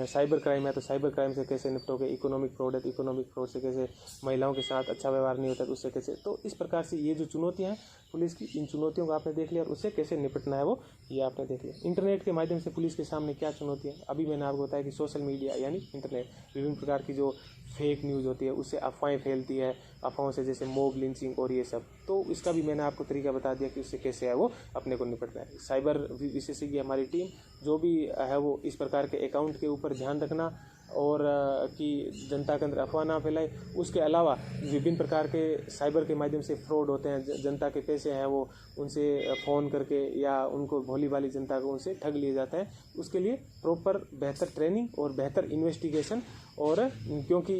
साइबर क्राइम है तो साइबर क्राइम से कैसे निपटोगे, इकोनॉमिक फ्रॉड है तो इकोनॉमिक फ्रॉड से कैसे, महिलाओं के साथ अच्छा व्यवहार नहीं होता तो उससे कैसे। तो इस प्रकार से ये जो चुनौतियां हैं पुलिस की, इन चुनौतियों को आपने देख लिया और उससे कैसे निपटना है वो ये आपने देख लिया। इंटरनेट के माध्यम से पुलिस के सामने क्या चुनौतियाँ, अभी मैंने आपको बताया कि सोशल मीडिया यानी इंटरनेट, विभिन्न प्रकार की जो फेक न्यूज़ होती है उससे अफवाहें फैलती है, अफवाहों से जैसे मॉब लिंचिंग और ये सब, तो इसका भी मैंने आपको तरीका बता दिया कि उससे कैसे है वो अपने को निपटना है। साइबर विशेषज्ञ हमारी टीम जो भी है वो इस प्रकार के अकाउंट के ऊपर ध्यान रखना और कि जनता के अंदर अफवाह ना फैलाए। उसके अलावा विभिन्न प्रकार के साइबर के माध्यम से फ्रॉड होते हैं, जनता के पैसे हैं वो उनसे फ़ोन करके या उनको भोली भाली जनता को उनसे ठग लिए जाता है। उसके लिए प्रॉपर बेहतर ट्रेनिंग और बेहतर इन्वेस्टिगेशन, और क्योंकि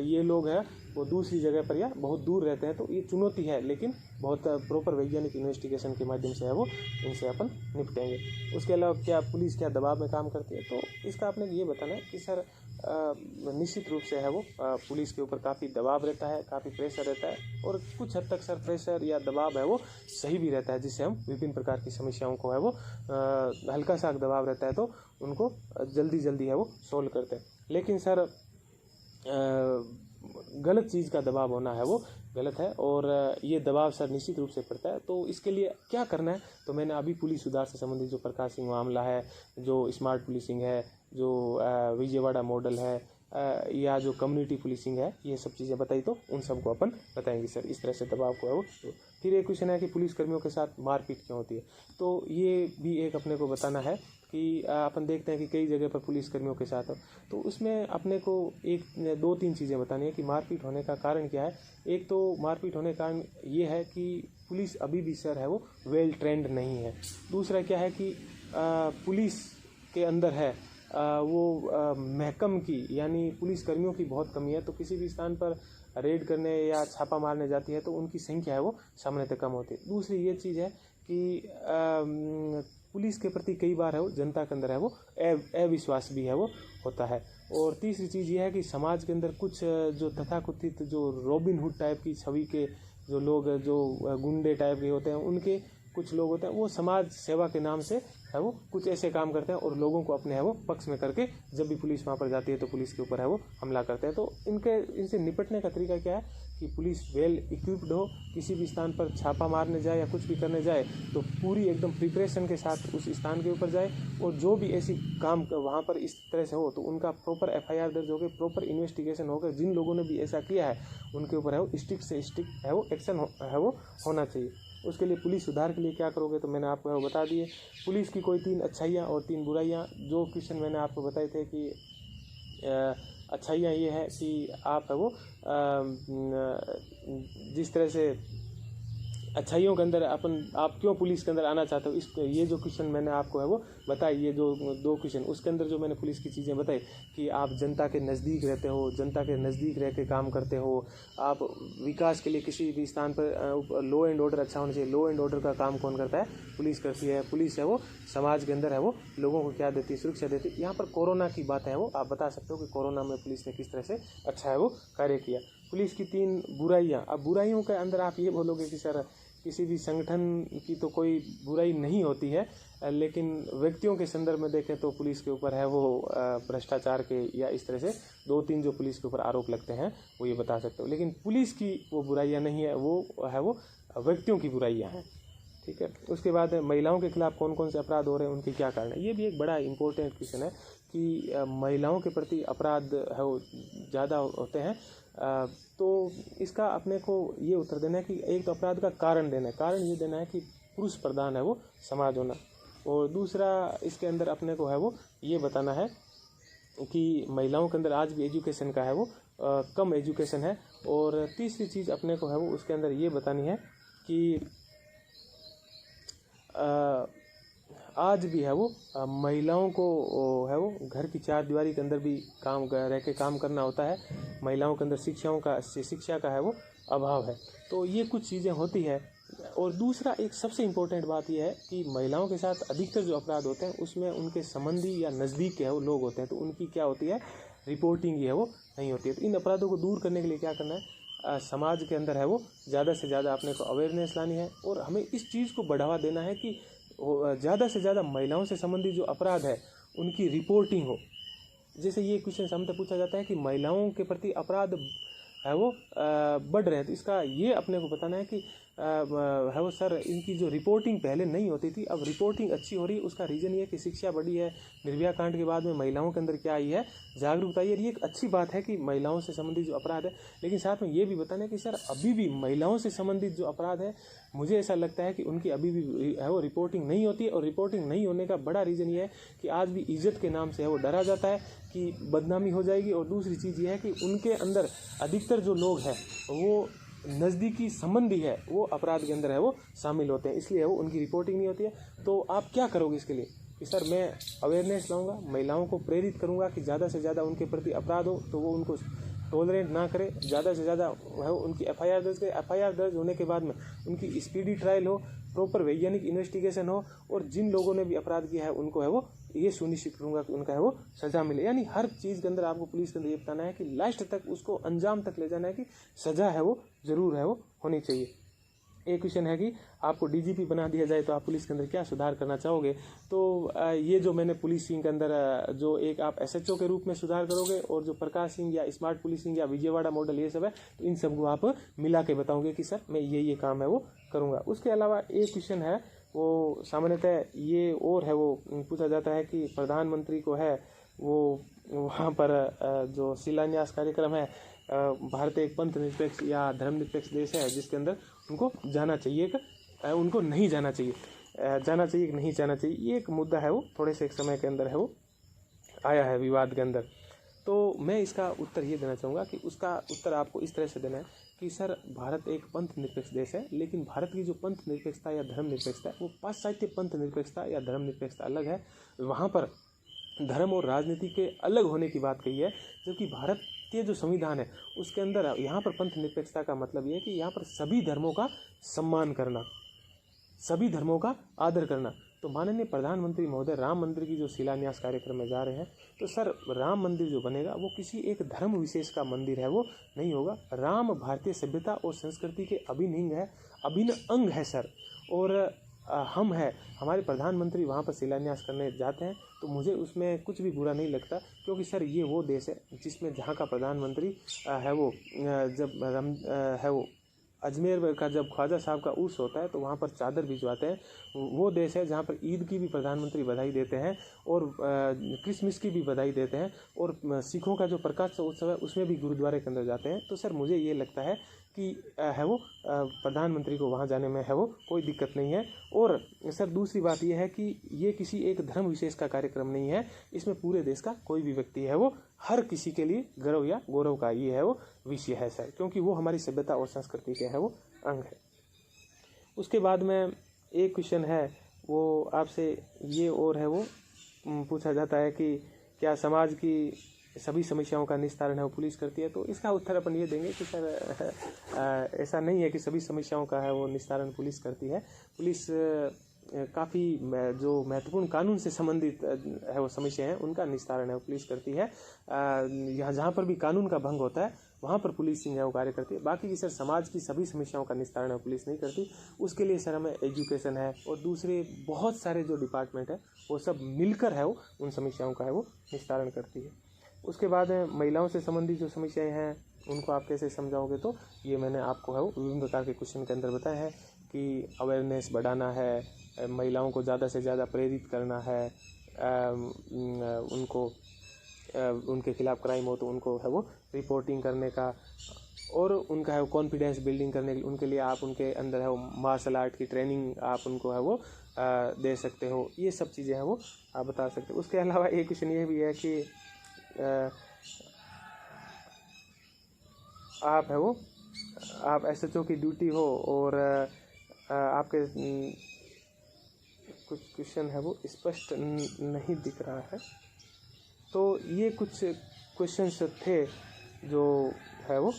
ये लोग हैं वो दूसरी जगह पर या बहुत दूर रहते हैं तो ये चुनौती है, लेकिन बहुत प्रॉपर वैज्ञानिक इन्वेस्टिगेशन के माध्यम से है वो इनसे अपन निपटेंगे। उसके अलावा क्या पुलिस क्या दबाव में काम करती है, तो इसका आपने ये बताना है कि सर निश्चित रूप से है वो पुलिस के ऊपर काफ़ी दबाव रहता है, काफ़ी प्रेशर रहता है, और कुछ हद तक सर प्रेशर या दबाव है वो सही भी रहता है, जिससे हम विभिन्न प्रकार की समस्याओं को है वो हल्का सा दबाव रहता है तो उनको जल्दी है वो सोल्व करते हैं। लेकिन सर गलत चीज़ का दबाव होना है वो गलत है, और ये दबाव सर निश्चित रूप से पड़ता है। तो इसके लिए क्या करना है, तो मैंने अभी पुलिस सुधार से संबंधित जो प्रकाश सिंह मामला है, जो स्मार्ट पुलिसिंग है, जो विजयवाड़ा मॉडल है, या जो कम्युनिटी पुलिसिंग है, ये सब चीज़ें बताई तो उन सबको अपन बताएंगे सर इस तरह से दबाव को है वो। फिर एक क्वेश्चन है कि पुलिस कर्मियों के साथ मारपीट क्यों होती है, तो ये भी एक अपने को बताना है कि अपन देखते हैं कि कई जगह पर पुलिस कर्मियों के साथ, तो उसमें अपने को 2-3 चीज़ें बतानी है कि मारपीट होने का कारण क्या है। एक तो मारपीट होने का कारण ये है कि पुलिस अभी भी सर है वो वेल ट्रेंड नहीं है। दूसरा क्या है कि पुलिस के अंदर है वो महकम की यानी पुलिस कर्मियों की बहुत कमी है, तो किसी भी स्थान पर रेड करने या छापा मारने जाती है तो उनकी संख्या है वो सामान्यतः कम होती है। दूसरी ये चीज़ है कि पुलिस के प्रति कई बार है वो जनता के अंदर है वो अविश्वास भी है वो होता है। और तीसरी चीज़ ये है कि समाज के अंदर कुछ जो तथाकथित जो रॉबिन हुड टाइप की छवि के जो लोग जो गुंडे टाइप के होते हैं, उनके कुछ लोग होते हैं वो समाज सेवा के नाम से है वो कुछ ऐसे काम करते हैं और लोगों को अपने है वो पक्ष में करके जब भी पुलिस वहाँ पर जाती है तो पुलिस के ऊपर है वो हमला करते हैं। तो इनसे निपटने का तरीका क्या है कि पुलिस वेल इक्विप्ड हो, किसी भी स्थान पर छापा मारने जाए या कुछ भी करने जाए तो पूरी एकदम प्रिपरेशन के साथ उस स्थान के ऊपर जाए, और जो भी ऐसी काम वहाँ पर इस तरह से हो तो उनका प्रॉपर FIR दर्ज हो गए, प्रॉपर इन्वेस्टिगेशन हो गए, जिन लोगों ने भी ऐसा किया है उनके ऊपर है वो स्ट्रिक्ट से स्ट्रिक्ट है वो एक्शन है वो होना चाहिए। उसके लिए पुलिस सुधार के लिए क्या करोगे, तो मैंने आपको बता दिए। पुलिस की कोई 3 अच्छाइयाँ और 3 बुराइयाँ, जो क्वेश्चन मैंने आपको बताए थे कि अच्छाइयाँ ये है कि आप है वो जिस तरह से अच्छाइयों के अंदर आप क्यों पुलिस के अंदर आना चाहते हो, इस ये जो क्वेश्चन मैंने आपको है वो बताई, ये जो 2 क्वेश्चन, उसके अंदर जो मैंने पुलिस की चीज़ें बताई कि आप जनता के नज़दीक रहते हो, जनता के नज़दीक रह के काम करते हो, आप विकास के लिए किसी भी स्थान पर लॉ एंड ऑर्डर अच्छा होना चाहिए। लॉ एंड ऑर्डर का काम कौन करता है? पुलिस करती है। पुलिस है वो समाज के अंदर है वो लोगों को क्या देती है? सुरक्षा देती है। यहाँ पर कोरोना की बात है वो आप बता सकते हो कि कोरोना में पुलिस ने किस तरह से अच्छा है वो कार्य किया। पुलिस की 3 बुराइयाँ। अब बुराइयों के अंदर आप ये बोलोगे कि सर किसी भी संगठन की तो कोई बुराई नहीं होती है, लेकिन व्यक्तियों के संदर्भ में देखें तो पुलिस के ऊपर है वो भ्रष्टाचार के या इस तरह से 2-3 जो पुलिस के ऊपर आरोप लगते हैं वो ये बता सकते हो। लेकिन पुलिस की वो बुराइयां नहीं है, वो व्यक्तियों की बुराइयां हैं। ठीक है। उसके बाद महिलाओं के खिलाफ कौन कौन से अपराध हो रहे हैं, उनके क्या कारण है। ये भी एक बड़ा इंपॉर्टेंट क्वेश्चन है कि महिलाओं के प्रति अपराध है वो ज़्यादा होते हैं। तो इसका अपने को ये उत्तर देना है कि एक तो अपराध का कारण देना है। कारण ये देना है कि पुरुष प्रधान है वो समाज होना, और दूसरा इसके अंदर अपने को है वो ये बताना है कि महिलाओं के अंदर आज भी एजुकेशन का है वो कम एजुकेशन है। और तीसरी चीज़ अपने को है वो उसके अंदर ये बतानी है कि आज भी है वो महिलाओं को है वो घर की 4 दीवारी के अंदर भी रह के काम करना होता है। महिलाओं के अंदर शिक्षा का है वो अभाव है। तो ये कुछ चीज़ें होती है। और दूसरा एक सबसे इम्पोर्टेंट बात यह है कि महिलाओं के साथ अधिकतर जो अपराध होते हैं उसमें उनके संबंधी या नज़दीक के है वो लोग होते हैं, तो उनकी क्या होती है? रिपोर्टिंग ही है वो नहीं होती है। तो इन अपराधों को दूर करने के लिए क्या करना है? समाज के अंदर है वो ज़्यादा से ज़्यादा अपने को अवेयरनेस लानी है, और हमें इस चीज़ को बढ़ावा देना है कि ज़्यादा से ज़्यादा महिलाओं से संबंधित जो अपराध है उनकी रिपोर्टिंग हो। जैसे ये क्वेश्चन सामने पूछा जाता है कि महिलाओं के प्रति अपराध है वो बढ़ रहे हैं, तो इसका ये अपने को बताना है कि है वो सर इनकी जो रिपोर्टिंग पहले नहीं होती थी, अब रिपोर्टिंग अच्छी हो रही है। उसका रीज़न ये है कि शिक्षा बढ़ी है। निर्भया कांड के बाद में महिलाओं के अंदर क्या आई है? जागरूकता आई है। ये एक अच्छी बात है कि महिलाओं से संबंधित जो अपराध है, लेकिन साथ में ये भी बताना है कि सर अभी भी महिलाओं से संबंधित जो अपराध है, मुझे ऐसा लगता है कि उनकी अभी भी है वो रिपोर्टिंग नहीं होती है। और रिपोर्टिंग नहीं होने का बड़ा रीज़न ये है कि आज भी इज्जत के नाम से है वो डरा जाता है कि बदनामी हो जाएगी। और दूसरी चीज़ ये है कि उनके अंदर अधिकतर जो लोग हैं वो नज़दीकी संबंधी है वो अपराध के अंदर है वो शामिल होते हैं, इसलिए वो उनकी रिपोर्टिंग नहीं होती है। तो आप क्या करोगे इसके लिए कि सर मैं अवेयरनेस लाऊंगा, महिलाओं को प्रेरित करूंगा कि ज़्यादा से ज़्यादा उनके प्रति अपराध हो तो वो उनको टॉलरेट ना करे, ज़्यादा से ज़्यादा है उनकी एफआईआर दर्ज करे। एफआईआर दर्ज होने के बाद में उनकी स्पीडी ट्रायल हो, प्रॉपर वैज्ञानिक इन्वेस्टिगेशन हो, और जिन लोगों ने भी अपराध किया है उनको है वो ये सुनिश्चित करूंगा कि उनका है वो सज़ा मिले। यानी हर चीज़ के अंदर आपको पुलिस के अंदर ये बताना है कि लास्ट तक उसको अंजाम तक ले जाना है कि सज़ा है वो ज़रूर है वो होनी चाहिए। एक क्वेश्चन है कि आपको डीजीपी बना दिया जाए तो आप पुलिस के अंदर क्या सुधार करना चाहोगे। तो ये जो मैंने पुलिसिंग के अंदर जो एक आप एसएचओ के रूप में सुधार करोगे, और जो प्रकाश सिंह या स्मार्ट पुलिसिंग या विजयवाड़ा मॉडल ये सब है, तो इन सबको आप मिला के बताओगे कि सर मैं ये काम है वो करूँगा। उसके अलावा एक क्वेश्चन है वो सामान्यतः ये और है वो पूछा जाता है कि प्रधानमंत्री को है वो वहाँ पर जो शिलान्यास कार्यक्रम है, भारत एक पंथ निरपेक्ष या धर्मनिरपेक्ष देश है जिसके अंदर उनको जाना चाहिए कि उनको नहीं जाना चाहिए, जाना चाहिए कि नहीं जाना चाहिए, ये एक मुद्दा है वो थोड़े से एक समय के अंदर है वो आया है विवाद के अंदर। तो मैं इसका उत्तर ये देना चाहूँगा कि उसका उत्तर आपको इस तरह से देना है कि सर भारत एक पंथ निरपेक्ष देश है, लेकिन भारत की जो पंथ निरपेक्षता या धर्म निरपेक्षता है वो पाश्चात्य पंथ निरपेक्षता या धर्म निरपेक्षता अलग है। वहाँ पर धर्म और राजनीति के अलग होने की बात कही है, जबकि भारत के जो संविधान है उसके अंदर यहाँ पर पंथ निरपेक्षता का मतलब ये है कि यहाँ पर सभी धर्मों का सम्मान करना, सभी धर्मों का आदर करना। तो माननीय प्रधानमंत्री महोदय राम मंदिर की जो शिलान्यास कार्यक्रम में जा रहे हैं, तो सर राम मंदिर जो बनेगा वो किसी एक धर्म विशेष का मंदिर है वो नहीं होगा। राम भारतीय सभ्यता और संस्कृति के अभिन्न अंग है सर। और हम है हमारे प्रधानमंत्री वहाँ पर शिलान्यास करने जाते हैं तो मुझे उसमें कुछ भी बुरा नहीं लगता, क्योंकि सर ये वो देश है जिसमें जहाँ का प्रधानमंत्री है वो जब है वो अजमेर का जब ख्वाजा साहब का उर्स होता है तो वहाँ पर चादर भिजवाते हैं। वो देश है जहाँ पर ईद की भी प्रधानमंत्री बधाई देते हैं और क्रिसमस की भी बधाई देते हैं, और सिखों का जो प्रकाश उत्सव है उसमें भी गुरुद्वारे के अंदर जाते हैं। तो सर मुझे ये लगता है कि है वो प्रधानमंत्री को वहाँ जाने में है वो कोई दिक्कत नहीं है। और सर दूसरी बात ये है कि ये किसी एक धर्म विशेष का कार्यक्रम नहीं है, इसमें पूरे देश का कोई भी व्यक्ति है वो हर किसी के लिए गर्व या गौरव का ये है वो विषय है सर, क्योंकि वो हमारी सभ्यता और संस्कृति के है वो अंग है। उसके बाद में एक क्वेश्चन है वो आपसे ये और है, वो पूछा जाता है कि क्या समाज की सभी समस्याओं का निस्तारण है वो पुलिस करती है। तो इसका उत्तर अपन ये देंगे कि सर ऐसा नहीं है कि सभी समस्याओं का है वो निस्तारण पुलिस करती है। पुलिस काफ़ी जो महत्वपूर्ण कानून से संबंधित है वो समस्या हैं उनका निस्तारण है वो पुलिस करती है। यहाँ जहाँ पर भी कानून का भंग होता है वहाँ पर पुलिसिंग है वो कार्य करती है। बाकी की सर समाज की सभी समस्याओं का निस्तारण है पुलिस नहीं करती। उसके लिए सर हमें एजुकेशन है और दूसरे बहुत सारे जो डिपार्टमेंट है वो सब मिलकर है वो उन समस्याओं का है वो निस्तारण करती है। उसके बाद महिलाओं से संबंधित जो समस्याएं हैं उनको आप कैसे समझाओगे, तो ये मैंने आपको है वो विभिन्न प्रकार के क्वेश्चन के अंदर बताया है कि अवेयरनेस बढ़ाना है, महिलाओं को ज़्यादा से ज़्यादा प्रेरित करना है, उनको उनके खिलाफ क्राइम हो तो उनको है वो रिपोर्टिंग करने का, और उनका है वो कॉन्फिडेंस बिल्डिंग करने के लिए उनके लिए आप उनके अंदर है वो मार्शल आर्ट की ट्रेनिंग आप उनको है वो दे सकते हो। ये सब चीज़ें हैं वो आप बता सकते हो। उसके अलावा एक क्वेश्चन ये भी है कि आप है वो आप SHO की ड्यूटी हो और आपके कुछ क्वेश्चन है वो स्पष्ट नहीं दिख रहा है। तो ये कुछ क्वेश्चंस थे जो है वो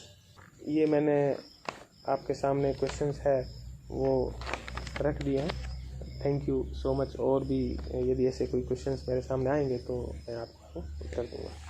ये मैंने आपके सामने क्वेश्चंस है वो रख दिए हैं। Thank you so much. और भी यदि ऐसे कोई क्वेश्चंस मेरे सामने आएंगे तो मैं आपको उत्तर दूंगा।